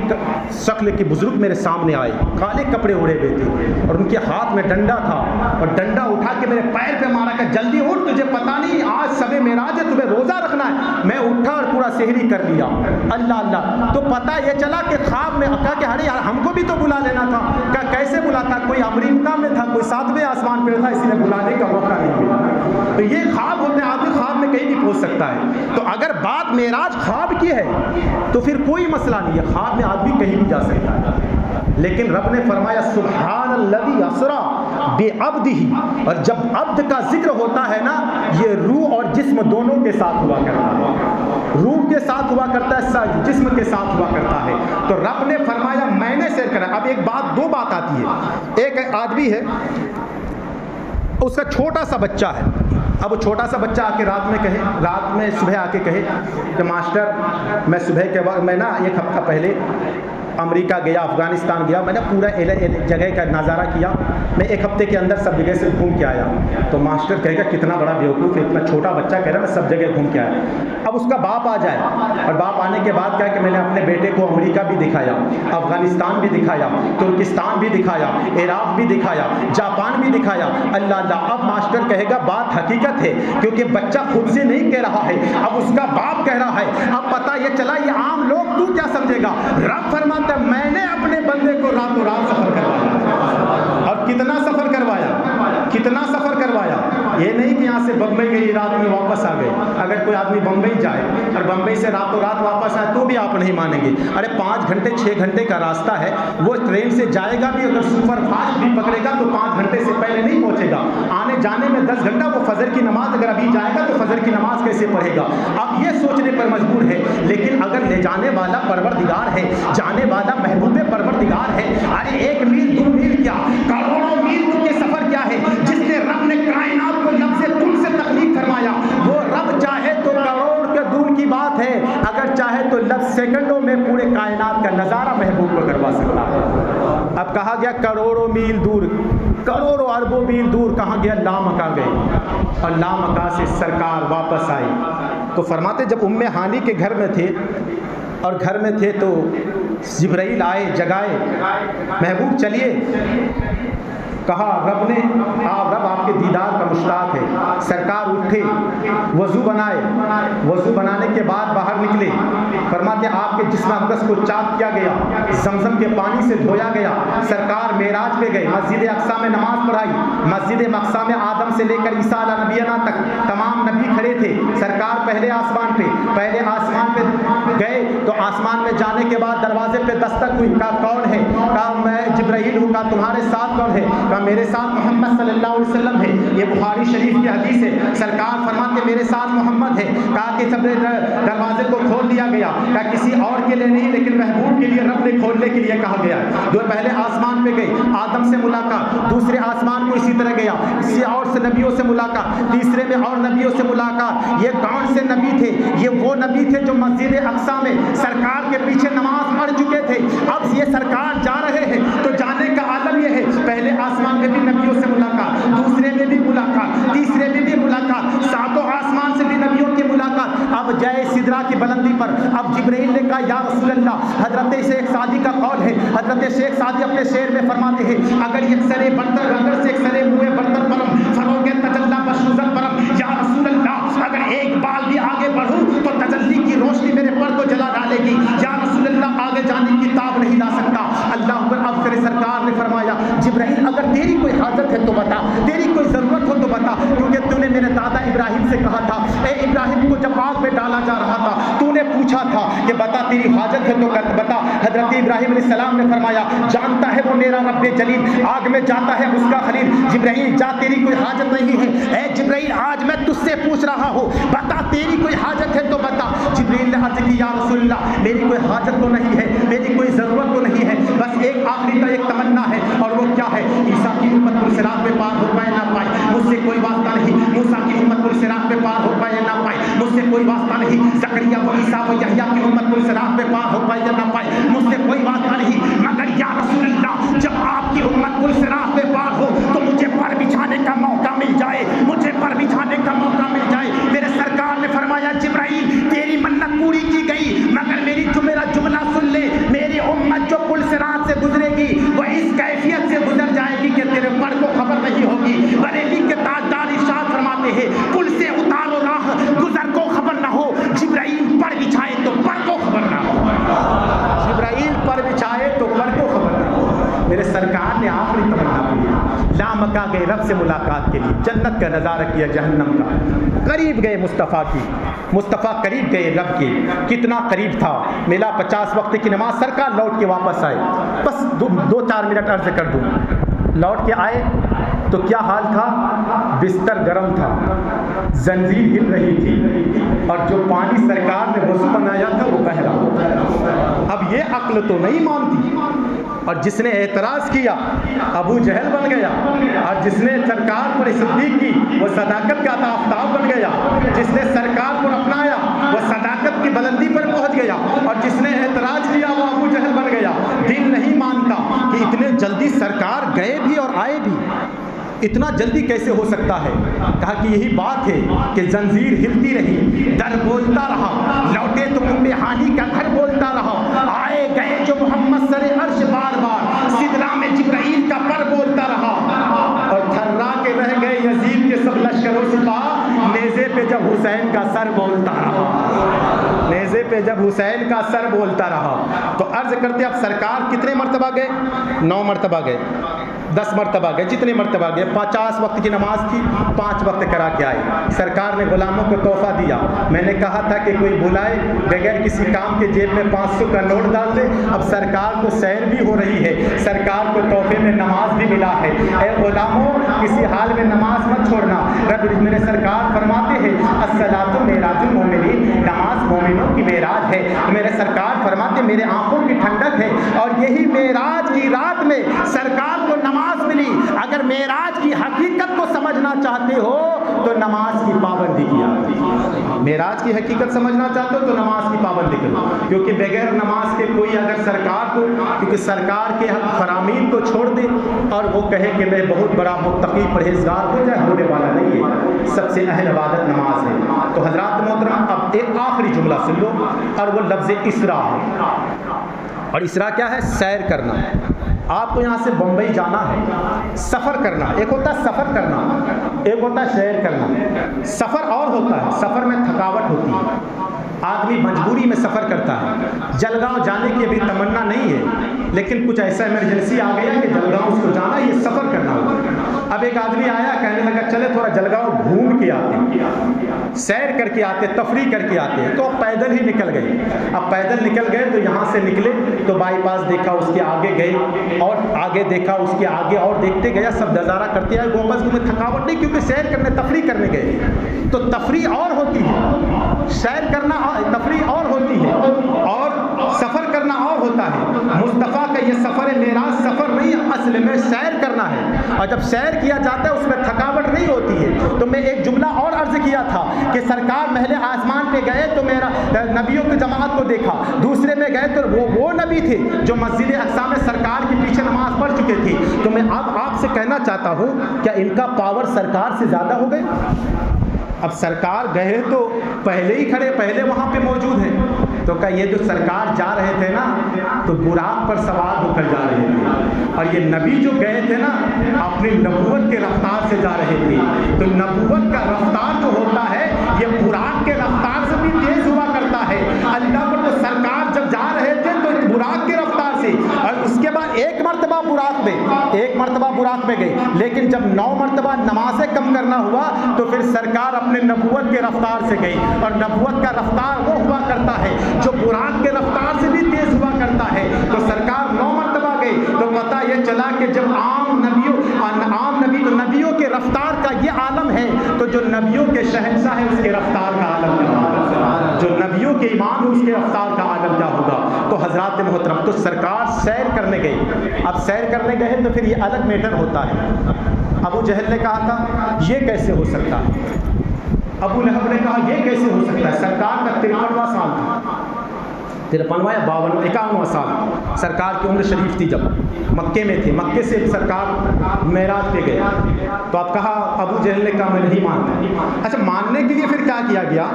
शक्ल के बुजुर्ग मेरे सामने आए, काले कपड़े ओढ़े हुए थे और उनके हाथ में डंडा था, और डंडा उठा के मेरे पैर पे मारा। का जल्दी उठ, तुझे पता नहीं आज सबे मेराज है, तुम्हें रोज़ा रखना है। मैं उठा और पूरा सेहरी कर लिया। अल्लाह अल्लाह। तो पता ये चला कि ख्वाब में कहा कि अरे यार हमको भी तो बुला लेना था। कहा कैसे बुलाता, कोई अमेरिका में था, कोई 7वें आसमान पे था, इसलिए बुलाने का मौका नहीं मिला। तो ये ख्वाब होते हैं, आदमी ख्वाब में कहीं भी पहुंच सकता है। तो अगर बात मेराज ख्वाब की है तो फिर कोई मसला नहीं है, ख्वाब में आदमी कहीं भी जा सकता है। लेकिन रब ने फरमाया सुब्हानल्लज़ी असरा बेअब्दिही, और जब अब्द का जिक्र होता है ना, ये रूह और जिस्म दोनों के साथ हुआ करता है। रूह के साथ हुआ करता है, जिस्म के साथ हुआ करता है। तो रब ने फरमाया मैंने सैर करा। अब एक बात, 2 बात आती है। एक आदमी है, उसका छोटा सा बच्चा है। अब वो छोटा सा बच्चा आके रात में सुबह आके कहे कि मास्टर मैं सुबह के बाद, मैं ना 1 हफ्ता पहले अमेरिका गया, अफ़गानिस्तान गया, मैंने पूरा जगह का नज़ारा किया, मैं 1 हफ्ते के अंदर सब जगह से घूम के आया। तो मास्टर कहेगा कितना बड़ा बेवकूफ़ है, इतना छोटा बच्चा कह रहा है मैं सब जगह घूम के आया। अब उसका बाप आ जाए, और बाप आने के बाद क्या कि मैंने अपने बेटे को अमेरिका भी दिखाया, अफ़गानिस्तान भी दिखाया, तुर्किस्तान भी दिखाया, इराक़ भी दिखाया, जापान भी दिखाया। अल्लाह अल्लाह। अब मास्टर कहेगा बात हकीकत है, क्योंकि बच्चा खुद से नहीं कह रहा है, अब उसका बाप कह रहा है। अब पता ये चला ये आम लोग, तू क्या समझेगा। रब फरमाता मैंने अपने बंदे को रातों रात सफर करवाया। और कितना सफर करवाया, कितना सफर करवाया। ये नहीं कि यहाँ से बम्बई गई, रात में वापस आ गए। अगर कोई आदमी बम्बई जाए और बम्बई से रातों रात वापस आए तो भी आप नहीं मानेंगे। अरे 5 घंटे 6 घंटे का रास्ता है, वो ट्रेन से जाएगा भी, अगर सुपर फास्ट भी पकड़ेगा तो 5 घंटे से पहले नहीं पहुँचेगा। आने जाने में 10 घंटा। वो फजर की नमाज अगर अभी जाएगा तो फजर की नमाज कैसे पढ़ेगा। अब ये सोचने पर मजबूर है। लेकिन अगर ले जाने वाला परवरदिगार है, जाने वाला महबूब परवरदिगार है, अरे 1 मील 2 मील क्या, करोड़ों मील के सफर क्या है, जिसने रब ने की बात है, अगर चाहे तो लफ्ज़ सेकंडों में पूरे कायनात का नज़ारा महबूब को करवा सकता है। अब कहा गया करोड़ों मील दूर, करोड़ों अरबों मील दूर, कहाँ गया? लामका गए, और लामका से सरकार वापस आई। तो फरमाते जब उम्मे हानी के घर में थे, और घर में थे तो जिब्राइल आए, जगाए, महबूब चलिए। कहा रब ने, रब आपके दीदार का मुश्ताक है। सरकार उठे, वज़ू बनाए, वज़ू बनाने के बाद बाहर निकले। फरमाते आपके जिस्म अक़दस को चाक किया गया, ज़मज़म के पानी से धोया गया। सरकार मेराज पे गए, मस्जिद अक़सा में नमाज़ पढ़ाई। मस्जिद अक़सा में आदम से लेकर ईसा अला नबीना तक तमाम नबी खड़े थे। सरकार पहले आसमान पे गए, तो आसमान में जाने के बाद दरवाजे पे दस्तक हुई। कहा कौन है? कहा मैं जिब्राइल हूँ। कहा तुम्हारे साथ कौन है? कहा मेरे साथ मोहम्मद सल्लल्लाहु अलैहि वसल्लम है। ये बुखारी शरीफ की हदीस है। सरकार फरमाते मेरे साथ मोहम्मद है। कहा कि सब दरवाजे को खोल दिया गया। कहा किसी और के लिए नहीं, लेकिन महबूब के लिए रब ने खोलने के लिए कहा गया। जो पहले आसमान पे गए, आदम से मुलाकात, दूसरे आसमान को इसी तरह गया, किसी और से नबियों से मुलाकात, तीसरे में और नबियों से मुलाकात। ये कौन से नबी थे? ये वो नबी थे जो मस्जिद अक़सा में सरकार के पीछे नमाज पढ़ चुके थे। अब ये सरकार जा रहे हैं, तो जाने का आलम यह है, पहले आसमान में भी नबियों से मुलाकात, दूसरे में भी मुलाकात, तीसरे में भी मुलाकात, सातों आसमान से भी नबियों की मुलाकात। अब जय सिदरा की बुलंदी पर अब जिब्राइल ने कहा या रसूल अल्लाह, हजरत शेख सादी का कौल है। हजरत शेख सादी अपने शेर में फरमाते हैं, अगर एक सरे बर्तर, अगर से एक सरे मुए बर्तर परम फरोगे तजल्ला बशुजल परम। या रसूल अल्लाह, अगर एक बाल भी आगे बढ़ूं तो तजल्ली की रोशनी मेरे पर को जला डालेगी। या रसूल अल्लाह, आगे जाने की ताब नहीं ला सकता। अल्लाह पर अब फिर सरकार ने फरमाया जिब्राइल, अगर तेरी कोई हाजत है तो बता, तेरी कोई ज़रूरत हो तो बता, क्योंकि तूने मेरे दादा इब्राहिम से कहा था, ए इब्राहिम को जब आग में डाला जा रहा था, तूने पूछा था कि बता तेरी हाजत है तो बता। हजरत इब्राहिम अलैहिस्सलाम ने फरमाया जानता है वो मेरा रब्बे जलील, आग में जाता है उसका खलील। जिब्राइल जा, तेरी कोई हाजत नहीं है। ए जिब्राइल, आज मैं तुझसे पूछ रहा हूँ, बता तेरी कोई हाजत है तो बता। जिब्राइल ने अर्ज़ की या रसूलल्लाह, मेरी कोई हाजत तो नहीं है, मेरी कोई ज़रूरत तो नहीं है, बस एक आखिरी का एक तमन्ना है। और वो क्या है? ईसा की उम्मत पुल-सिरात पे पार हो पाए ना पाए, मुझसे कोई वास्ता नहीं। मूसा की उम्मत पुल-सिरात पे पार हो पाए ना पाए, मुझसे कोई वास्ता नहीं। ज़करिया व ईसा व यहया की उम्मत पुल-सिरात पे पार हो पाए या ना पाए, मुझसे कोई वास्ता नहीं। मगर या रसूल अल्लाह, जब आपकी उम्मत पुल-सिरात पे पार हो तो मुझे पर बिछाने का मौका मिल जाए, मुझे पर बिछाने का मौका मिल जाए। मेरे सरकार ने फरमाया जिब्राइल, तेरी मन्नत पूरी की गई, मगर मेरा जुमला सुन ले। मेरी उम्मत जो पुल-सिरात से गुजरेगी वो इस कैफियत से गुजर जाएगी कि तेरे पर को खबर नहीं होगी। बरेली के ताजदार इरशाद फरमाते हैं, पुल से उतारो राह, गुजर को खबर ना हो। जिब्राइल पर बिछाए तो पर को खबर ना हो, जिब्राइल पर बिछाए तो पर को खबर ना हो। मेरे सरकार ने आखिरी तमन्ना की, लामका गए रब से मुलाकात के लिए, जन्नत का नज़ारा किया, जहन्नम का। करीब गए मुस्तफ़ा करीब गए रब के। कितना करीब था? मिला 50 वक्त की नमाज। सरकार लौट के वापस आए। बस 2-4 मिनट अर्ज़ कर दूँ। लौट के आए तो क्या हाल था? बिस्तर गर्म था, जंजीर हिल रही थी, और जो पानी सरकार ने वज़ू बनाया था वो बह रहा था। अब ये अक्ल तो नहीं मानती, और जिसने एतराज़ किया अबू जहल बन गया, और जिसने सरकार पर सिद्दीक़ की वो सदाकत का आफ़ताब बन गया, जिसने सरकार को अपनाया वो सदाकत की बुलंदी पर पहुंच गया, और जिसने एतराज़ किया वो अबू जहल बन गया। दिल नहीं मानता कि इतने जल्दी सरकार गए भी और आए भी, इतना जल्दी कैसे हो सकता है? कहा कि यही बात है कि जंजीर हिलती रही, दर बोलता रहा, लौटे तो उम्मे हानी का घर बोलता रहा, आए गए जो मोहम्मद सरे अर्श बार बार, सिदरा में जिब्राइल का पर बोलता रहा, और थर्रा के रह गए यजीद के सब लश्करों सिपाह, नेज़े पे जब हुसैन का सर बोलता रहा, नेज़े पे जब हुसैन का सर बोलता रहा। तो अर्ज करते अब सरकार कितने मरतबा गए? 9 मरतबा गए, 10 मरतबा गए, जितने मरतबा गए। 50 वक्त की नमाज थी, 5 वक्त करा के आए। सरकार ने गुलामों को तोहफा दिया। मैंने कहा था कि कोई बुलाए बगैर किसी काम के जेब में 500 का नोट डाल दे। अब सरकार को सैर भी हो रही है, सरकार को तोहफे में नमाज भी मिला है। ऐ गुलामों, किसी हाल में नमाज मत छोड़ना। रब मेरे सरकार फरमाते हैं अस्सलातु मेराजुल मोमिनीन, नमाज मोमिनों की मेराज है। मेरे सरकार फरमाते मेरे आंखों की ठंडक है, और यही मेराज की रात में सरकार को नमाज मिली। अगर मेराज की हकीकत को समझना चाहते हो तो नमाज की पाबंदी किया। मेराज की हकीकत समझना चाहते हो तो नमाज की पाबंदी करो, क्योंकि बगैर नमाज के कोई अगर सरकार को, क्योंकि सरकार के फरामीन को छोड़ दे और वो कहे कि मैं बहुत बड़ा मुत्तकी परहेजगार हो जाए, होने वाला नहीं है। सबसे अहम इबादत नमाज है। तो हजरात मोहतरम, अब एक आखिरी जुमला सुन लो, और वो लफ्ज़ इसरा है। और इसरा क्या है? सैर करना। आपको यहाँ से बम्बई जाना है, सफ़र करना। एक होता है सफ़र करना, एक होता है सैर करना। सफ़र और होता है, सफ़र में थकावट होती है, आदमी मजबूरी में सफ़र करता है। जलगांव जाने की अभी तमन्ना नहीं है, लेकिन कुछ ऐसा इमरजेंसी आ गया कि जलगांव उसको जाना, ये सफ़र करना होगा। अब एक आदमी आया, कहने लगा चले थोड़ा जलगांव घूम के आते हैं, सैर करके आते, तफरीह करके आते हैं। तो अब पैदल ही निकल गए। अब पैदल निकल गए तो यहाँ से निकले तो बाईपास देखा, उसके आगे गए और आगे देखा, उसके आगे और देखते गया, सब नज़ारा करते आए। वापस में थकावट नहीं, क्योंकि सैर करने, तफरीह करने गए। तो तफरीह और होती है, सैर करना तफरीह और होती है, और सफ़र करना और होता है। मुस्तफ़ा का ये सफ़र मेराज सफ़र नहीं, असल में सैर करना है। और जब सैर किया जाता है उसमें थकावट नहीं होती है। तो मैं एक जुमला और अर्ज़ किया था कि सरकार महले आसमान पे गए तो मेरा नबियों की जमात को देखा, दूसरे में गए तो वो नबी थे जो मस्जिद अक़सा में सरकार के पीछे नमाज पढ़ चुके थे। तो मैं अब आपसे कहना चाहता हूँ, क्या इनका पावर सरकार से ज़्यादा हो गए? अब सरकार गए तो पहले ही खड़े, पहले वहाँ पे मौजूद हैं। तो क्या ये जो सरकार जा रहे थे ना, तो बुराक पर सवार होकर जा रहे थे, और ये नबी जो गए थे ना, अपनी नबूवत के रफ्तार से जा रहे थे। तो नबूवत का रफ्तार जो होता है, ये बुराक के रफ्तार से भी तेज हुआ करता है। अल्लाह पर तो सरकार जब जा रहे थे तो बुराक के रफ्तार से, और उसके बाद एक मरतबा बुराक में गए, लेकिन जब 9 मरतबा नमाज़ें कम करना हुआ तो फिर सरकार अपने नबूवत के रफ्तार से गई। और नबूवत का रफ्तार वो हुआ करता है जो बुराक के रफ्तार से भी तेज हुआ करता है। तो सरकार 9 मरतबा गई, तो पता ये चला कि जब आम नबी तो नबियों के रफ्तार का ये आलम है, तो जो नबियों के शहंशाह है उसके रफ्तार का आलम क्या होगा, जो नबियों के इमाम है उसके रफ्तार का आलम क्या होगा। तो हजरात मोहतरम, तो सरकार सैर करने गई। अब सैर करने गए तो फिर ये अलग मैटर होता है। अबू जहल ने कहा था ये कैसे हो सकता है, अबू लहब ने कहा ये कैसे हो सकता है। सरकार का 53वां साल था, 53वां या 52वां 51वां साल सरकार की उम्र शरीफ थी, जब मक्के में थे। मक्के से सरकार मेराज पे गए। तो आप कहा, अबू जहल ने कहा मैं नहीं मानता। अच्छा, मानने के लिए फिर क्या किया गया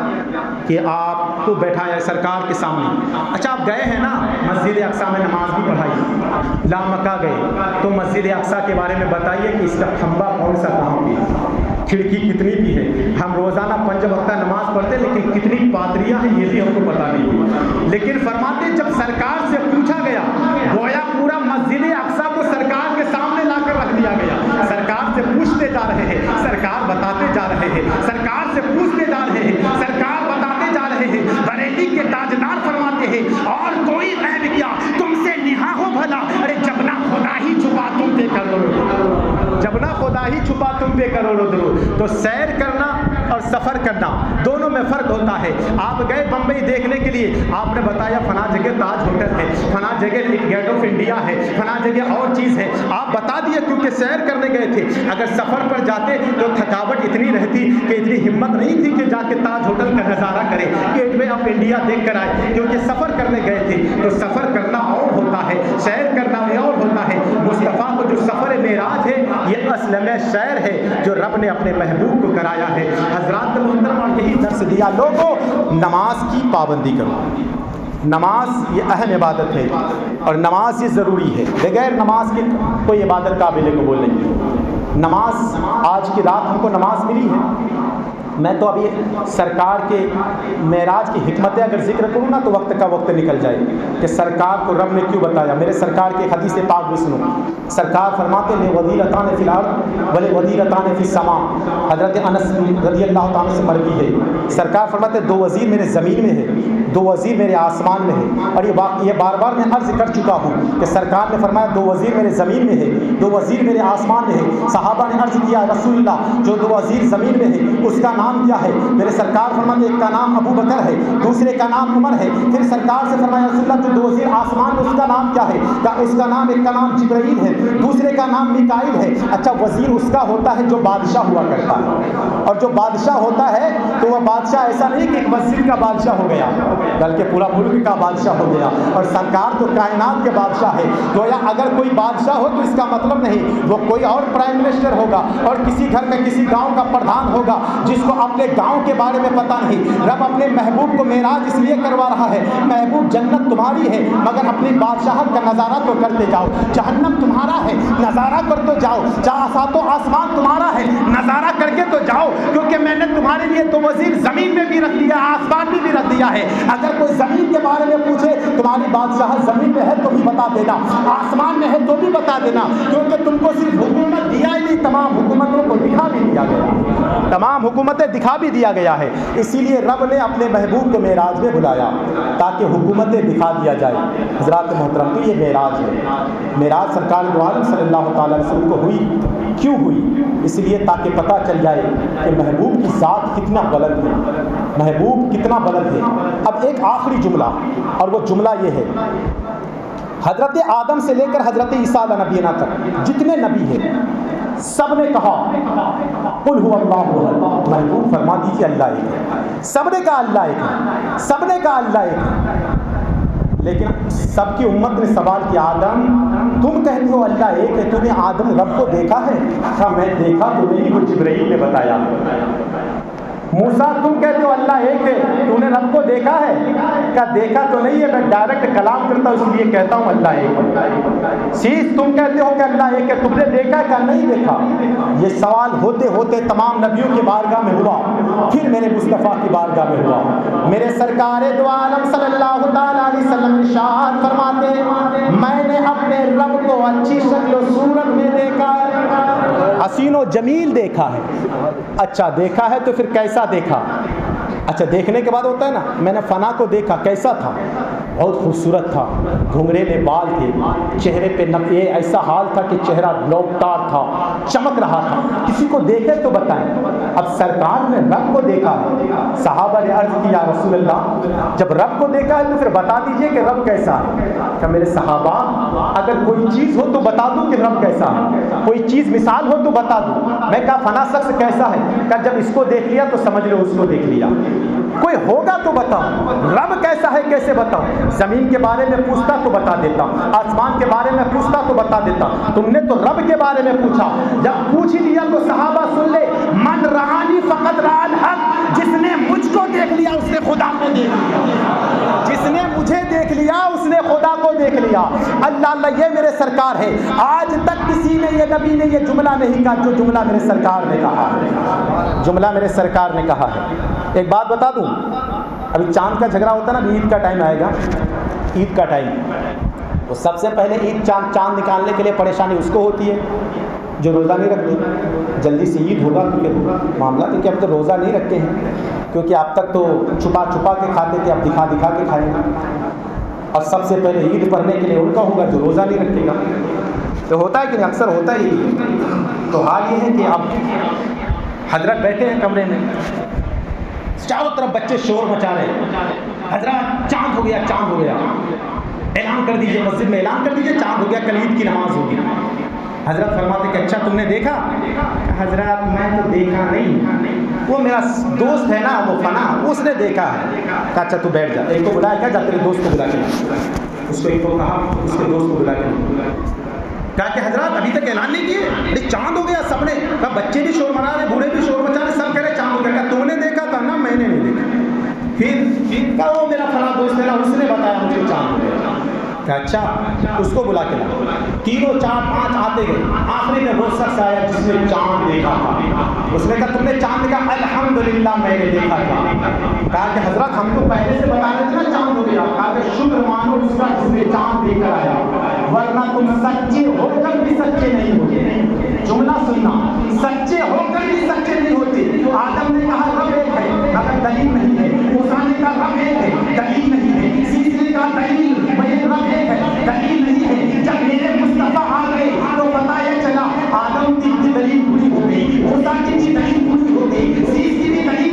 कि आपको बैठाया सरकार के सामने। अच्छा, आप गए हैं ना, मस्जिद अक़सा में नमाज भी पढ़ाई, ला मक्का गए, तो मस्जिद अक़सा के बारे में बताइए कि इसका खंबा कौन सा, कहाँ पे, खिड़की कितनी की है। हम रोज़ाना 5 वक्त नमाज पढ़ते, लेकिन कितनी पादरियाँ हैं ये भी हमको पता नहीं। लेकिन फरमाते जब सरकार से पूछा गया, गोया पूरा मस्जिद अक़सा को सरकार के सामने लाकर रख दिया गया। सरकार से पूछते जा रहे हैं, सरकार बताते जा रहे हैं, सरकार से पूछते जा रहे हैं, सरकार बताते जा रहे हैं। बरेली के ताजदार फरमाते हैं, और कोई ऐब क्या तुमसे निहा हो भला, अरे जब ना खुदा ही छुपा तुम पे करोड़ों, जब ना खुदा ही छुपा तुम पे करोड़ों दरूद। तो सैर करना और सफ़र करना दोनों में फ़र्क होता है। आप गए बम्बई देखने के लिए, आपने बताया फना जगह ताज होटल है, फना जगह गेट ऑफ इंडिया है, फना जगह और चीज़ है, आप बता दिए क्योंकि सैर करने गए थे। अगर सफ़र पर जाते तो थकावट इतनी रहती कि इतनी हिम्मत नहीं थी कि जाके ताज होटल का नज़ारा करें, गेटवे ऑफ इंडिया देख कर आए, क्योंकि सफ़र करने गए थे। तो सफ़र करना और होता है, सैर करना और होता है। मुस्तफ़ा को जो सफ़र मेराज है ये असल में सैर है जो रब ने अपने महबूब को कराया है। हज़रात मोहतरम, और यही दर्स दिया लोगों, नमाज की पाबंदी करो। नमाज ये अहम इबादत है और नमाज ये ज़रूरी है। बगैर नमाज के कोई इबादत काबिल कबूल नहीं। नमाज, आज की रात हमको नमाज मिली है। मैं तो अभी सरकार के मेराज की हिकमतें अगर जिक्र करूँ ना तो वक्त का वक्त निकल जाए कि सरकार को रब ने क्यों बताया। मेरे सरकार के हदीस पाक भी सुनो। सरकार फरमाते ले वज़ीरतान फ़िल अर्ज़ वले वज़ीरतान फ़िस समा। हज़रत अनस रज़ी अल्लाह तआला से मरवी है, सरकार फरमाते 2 वज़ीर मेरे ज़मीन में है, 2 वज़ीर मेरे आसमान में है। और ये बार बार मैं अर्ज़ कर चुका हूँ कि सरकार ने फरमाया 2 वज़ीर मेरे ज़मीन में है, 2 वज़ीर मेरे आसमान में है। सहाबा ने अर्ज़ किया रसूलुल्लाह, जो 2 वज़ीर ज़मीन में है उसका नाम क्या है? मेरे सरकार फरमाते एक का नाम अबू बकर है, दूसरे का नाम उमर है। फिर सरकार से फरमाया रसूलुल्लाह जो दो वज़ीर आसमान में उसका नाम क्या है? क्या उसका नाम, एक का नाम जिब्राइल है, दूसरे का नाम मिकाइल है। अच्छा, वज़ीर उसका होता है जो बादशाह हुआ करता है, और जो बादशाह होता है तो वह बादशाह ऐसा नहीं कि एक मस्जिद का बादशाह हो गया, बल्कि पूरा मुल्क का बादशाह हो गया। और सरकार तो कायनात के बादशाह है। गोया अगर कोई बादशाह हो तो इसका मतलब नहीं वो कोई और प्राइम मिनिस्टर होगा और किसी घर में किसी गांव का प्रधान होगा जिसको अपने गांव के बारे में पता नहीं। रब अपने महबूब को मेराज इसलिए करवा रहा है, महबूब जन्नत तुम्हारी है मगर अपनी बादशाहत का नज़ारा तो करते जाओ, जहन्नम तुम्हारा है नज़ारा कर तो जाओ, सातों आसमान तुम्हारा है नज़ारा करके तो जाओ, क्योंकि मैंने तुम्हारे लिए तो वज़ीर ज़मीन में भी रख दिया, आसमान में भी रख दिया है। अगर कोई ज़मीन के बारे में पूछे तुम्हारी बादशाह ज़मीन में है तो भी बता देना, आसमान में है तो भी बता देना, क्योंकि तुमको सिर्फ हुकूमत दिया ही नहीं, तमाम हुकूमतों को दिखा भी दिया गया, तमाम हुकूमतें दिखा भी दिया गया है। इसीलिए रब ने अपने महबूब को मेराज में बुलाया ताकि हुकूमतें दिखा दिया जाए। हज़रात मोहतरम, तो ये मेराज है। मेराज सरकार दो आलम सल्लल्लाहु अलैहि वसल्लम को हुई, क्यों हुई? इसलिए ताकि पता चल जाए कि महबूब की ज़ात कितना बुलंद है, महबूब कितना बुलंद है। अब एक आखिरी जुमला, और वो जुमला ये है, हज़रत आदम से लेकर हज़रत ईसा नबीना तक जितने नबी हैं सब ने कहा कुल हुवा अल्लाहु अहद, महबूब फरमा दीजिए अल्लाह एक है। सबने कहा अल्लाह एक है, सबने कहा अल्लाह एक है। लेकिन सबकी उम्मत ने सवाल किया, आदम तुम कहते हो अल्लाह एक है, तूने आदम रब को देखा है? कहा मैं देखा तो नहीं, वो जिब्राइल ने बताया। मूसा तुम कहते हो अल्लाह एक है, तूने रब को देखा है? क्या देखा तो नहीं है, मैं डायरेक्ट कलाम करता हूँ इसलिए कहता हूँ अल्लाह एक है। शीश तुम कहते हो कि अल्लाह एक है, तुमने देखा क्या? नहीं देखा। ये सवाल होते होते तमाम नबियों की बारगाह में हुआ, फिर मेरे मुस्तफ़ा की बारगाह में हुआ। मेरे सरकार दो आलम सल्लल्लाहु अलैहि वसल्लम इरशाद फरमाते मैंने अपने रब को अच्छी शक्ल सूरत में देखा है, हसीनो जमील देखा है। अच्छा देखा है तो फिर कैसा देखा? अच्छा देखने के बाद होता है ना, मैंने फना को देखा, कैसा था? बहुत खूबसूरत था, घुंघरेले बाल थे, चेहरे पे ये ऐसा हाल था कि चेहरा लौटार था, चमक रहा था। किसी को देखे तो बताएं। अब सरकार ने रब को देखा है, सहाबा ने अर्ज किया रसूल अल्लाह जब रब को देखा है तो फिर बता दीजिए कि रब कैसा है। क्या मेरे सहाबा अगर कोई चीज़ हो तो बता दूं कि रब कैसा है, कोई चीज़ मिसाल हो तो बता दूं। मैं कहा फना शख्स कैसा है? क्या जब इसको देख लिया तो समझ लो उसको देख लिया। कोई होगा तो बताओ, रब कैसा है कैसे बताओ? जमीन के बारे में पूछता तो बता देता, आसमान के बारे में पूछता तो बता देता। तुमने तो रब के बारे में पूछा, जब पूछ ही लिया तो सहाबा सुन ले, मन रहानी फकत राल हक, जिसने मुझको देख लिया उसने खुदा को देख लिया, जिसने मुझे देख लिया उसने खुदा को देख लिया। अल्लाह अल्लाह, ये मेरे सरकार है। आज तक किसी ने ये नबी ने ये जुमला नहीं कहा जो जुमला मेरे सरकार ने कहा है, जुमला मेरे सरकार ने कहा है। एक बात बता दूं, अभी चांद का झगड़ा होता है ना, ईद का टाइम आएगा, ईद का टाइम, तो सबसे पहले ईद चांद निकालने के लिए परेशानी उसको होती है जो रोज़ा नहीं रखते। जल्दी से ईद होगा तो फिर मामला, क्योंकि अब तो रोज़ा नहीं रखते हैं, क्योंकि अब तक तो छुपा छुपा के खाते थे, अब दिखा दिखा के खाएंगे। और सबसे पहले ईद पढ़ने के लिए उनका होगा जो रोज़ा नहीं रखेगा। तो होता है कि नहीं, अक्सर होता ही है। तो हाल ये है कि अब हजरत बैठे हैं कमरे में, चारों तरफ बच्चे शोर मचा रहे हैं, हजरत चांद हो गया, चांद हो गया, ऐलान कर दीजिए, मस्जिद में ऐलान कर दीजिए चांद हो गया, कल ईद की नमाज होगी। हजरत फरमाते कि अच्छा तुमने देखा? हजरत मैं तो देखा नहीं, वो मेरा दोस्त है ना वो फना, उसने देखा है। अच्छा तू बैठ जा, एक को बुलाया क्या, जा तेरे दोस्त को बुला के ला। उसको एक को कहा उसके दोस्त को बुला के ला। कहा कि हजरत अभी तक ऐलान नहीं किए, अरे चांद हो गया। सबने कहा, बच्चे भी शोर मना रहे, बूढ़े भी शोर मचा रहे, सब कह रहे चांद हो गया। क्या तुमने देखा? था ना मैंने नहीं देखा। फिर कहा वो मेरा फला दोस्त है ना, उसने बताया मुझे चांद हो गया। क्या अच्छा, उसको बुला के ला। तीनों चार पांच आते गए, आखिरी में वो शख्स आया जिसने चांद देखा था। उसने कहा तुमने चांद देखा? अल्हम्दुलिल्लाह मैंने देखा था। कहा कि हजरत हम तो पहले से बता रहे थे ना चांद हो गया। कहा कि शुक्र मानो उसका जिसने चांद देखकर आया, वरना तुम सच्चे होकर भी सच्चे नहीं होते। जुमला सुनना, सच्चे होकर भी सच्चे नहीं होते। आदम ने कहा रब एक है, मगर दलील नहीं है। मूसा ने कहा रब एक है, दलील नहीं है। शीश ने कहा दलील रब एक है, दलील नहीं है। जब मेरे मुस्तफा आ गए तो पता ये चला आदम की दलील पूरी हो गई, मूसा की दलील पूरी हो गई, शीश की भी दलील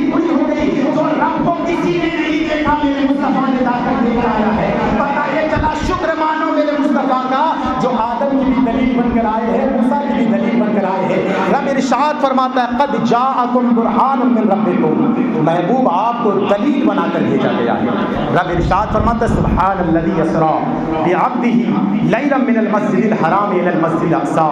इरशाद फरमाता है कद जाअकुम बुरहानुम मिन रब्बिकुम, महबूब आपको दलील बनाकर भेजा गया है। रब इरशाद फरमाता है सुब्हानल्लज़ी यसरा बिअब्दिही लैलन मिनल मस्जिदिल हराम इलल मस्जिदिल अक़सा,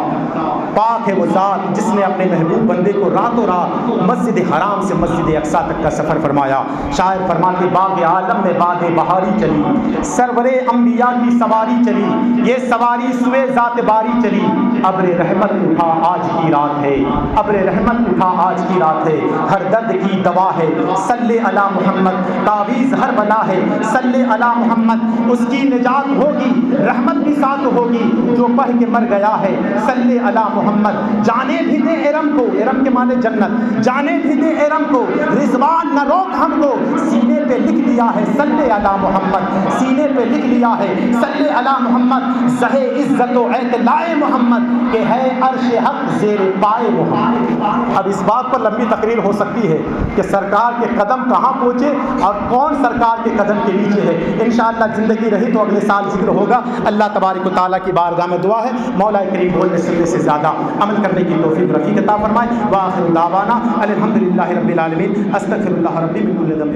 पाक है वो ज़ात जिसने अपने महबूब बंदे को रातों रात मस्जिद हराम से मस्जिद अक़सा तक का सफ़र फरमाया। शायर फरमाते बाग आलम में बाग बहारी चली, सरवरे अम्बिया की सवारी चली, ये सवारी सुए ज़ात बारी चली, अब्र रहमत उठा आज की रात है, अब्र रहमत उठा आज की रात है, हर दर्द की दवा है सल्ले अला मोहम्मद, तावीज़ हर बला है सल्ले अला मोहम्मद, उसकी निजात होगी रहमत भी साथ होगी जो पढ़ के मर गया है सल्ले अला मोहम्मद। जाने भी दे इरम को, इरम के माने जन्नत, जाने भी दे इरम को, रिजवान न रोक हमको, सीने पे लिख लिया है सल्ले अला मोहम्मद, सीने पे लिख लिया है सल्ले अला मोहम्मद, ज़हे इज़्ज़त व एतलाए मोहम्मद के है अर्श हक ज़ेर पाए मोहम्मद। अब इस बात पर लंबी तकरीर हो सकती है कि सरकार के कदम कहाँ पहुँचे और कौन सरकार के कदम के नीचे है। इंशाअल्लाह ज़िंदगी रही तो अगले साल जिक्र होगा। अल्लाह तबारक व तआला की बारगाह में दुआ है मौला करीम बोलने सुनने से ज़्यादा अमल करने की तौफीक रफ़ीक अता फरमाए। व आखिर दावाना अल्हम्दुलिल्लाहि रब्बिल आलमीन, अस्तगफिरुल्लाह रब्बी मिन कुल्लि ज़ंब।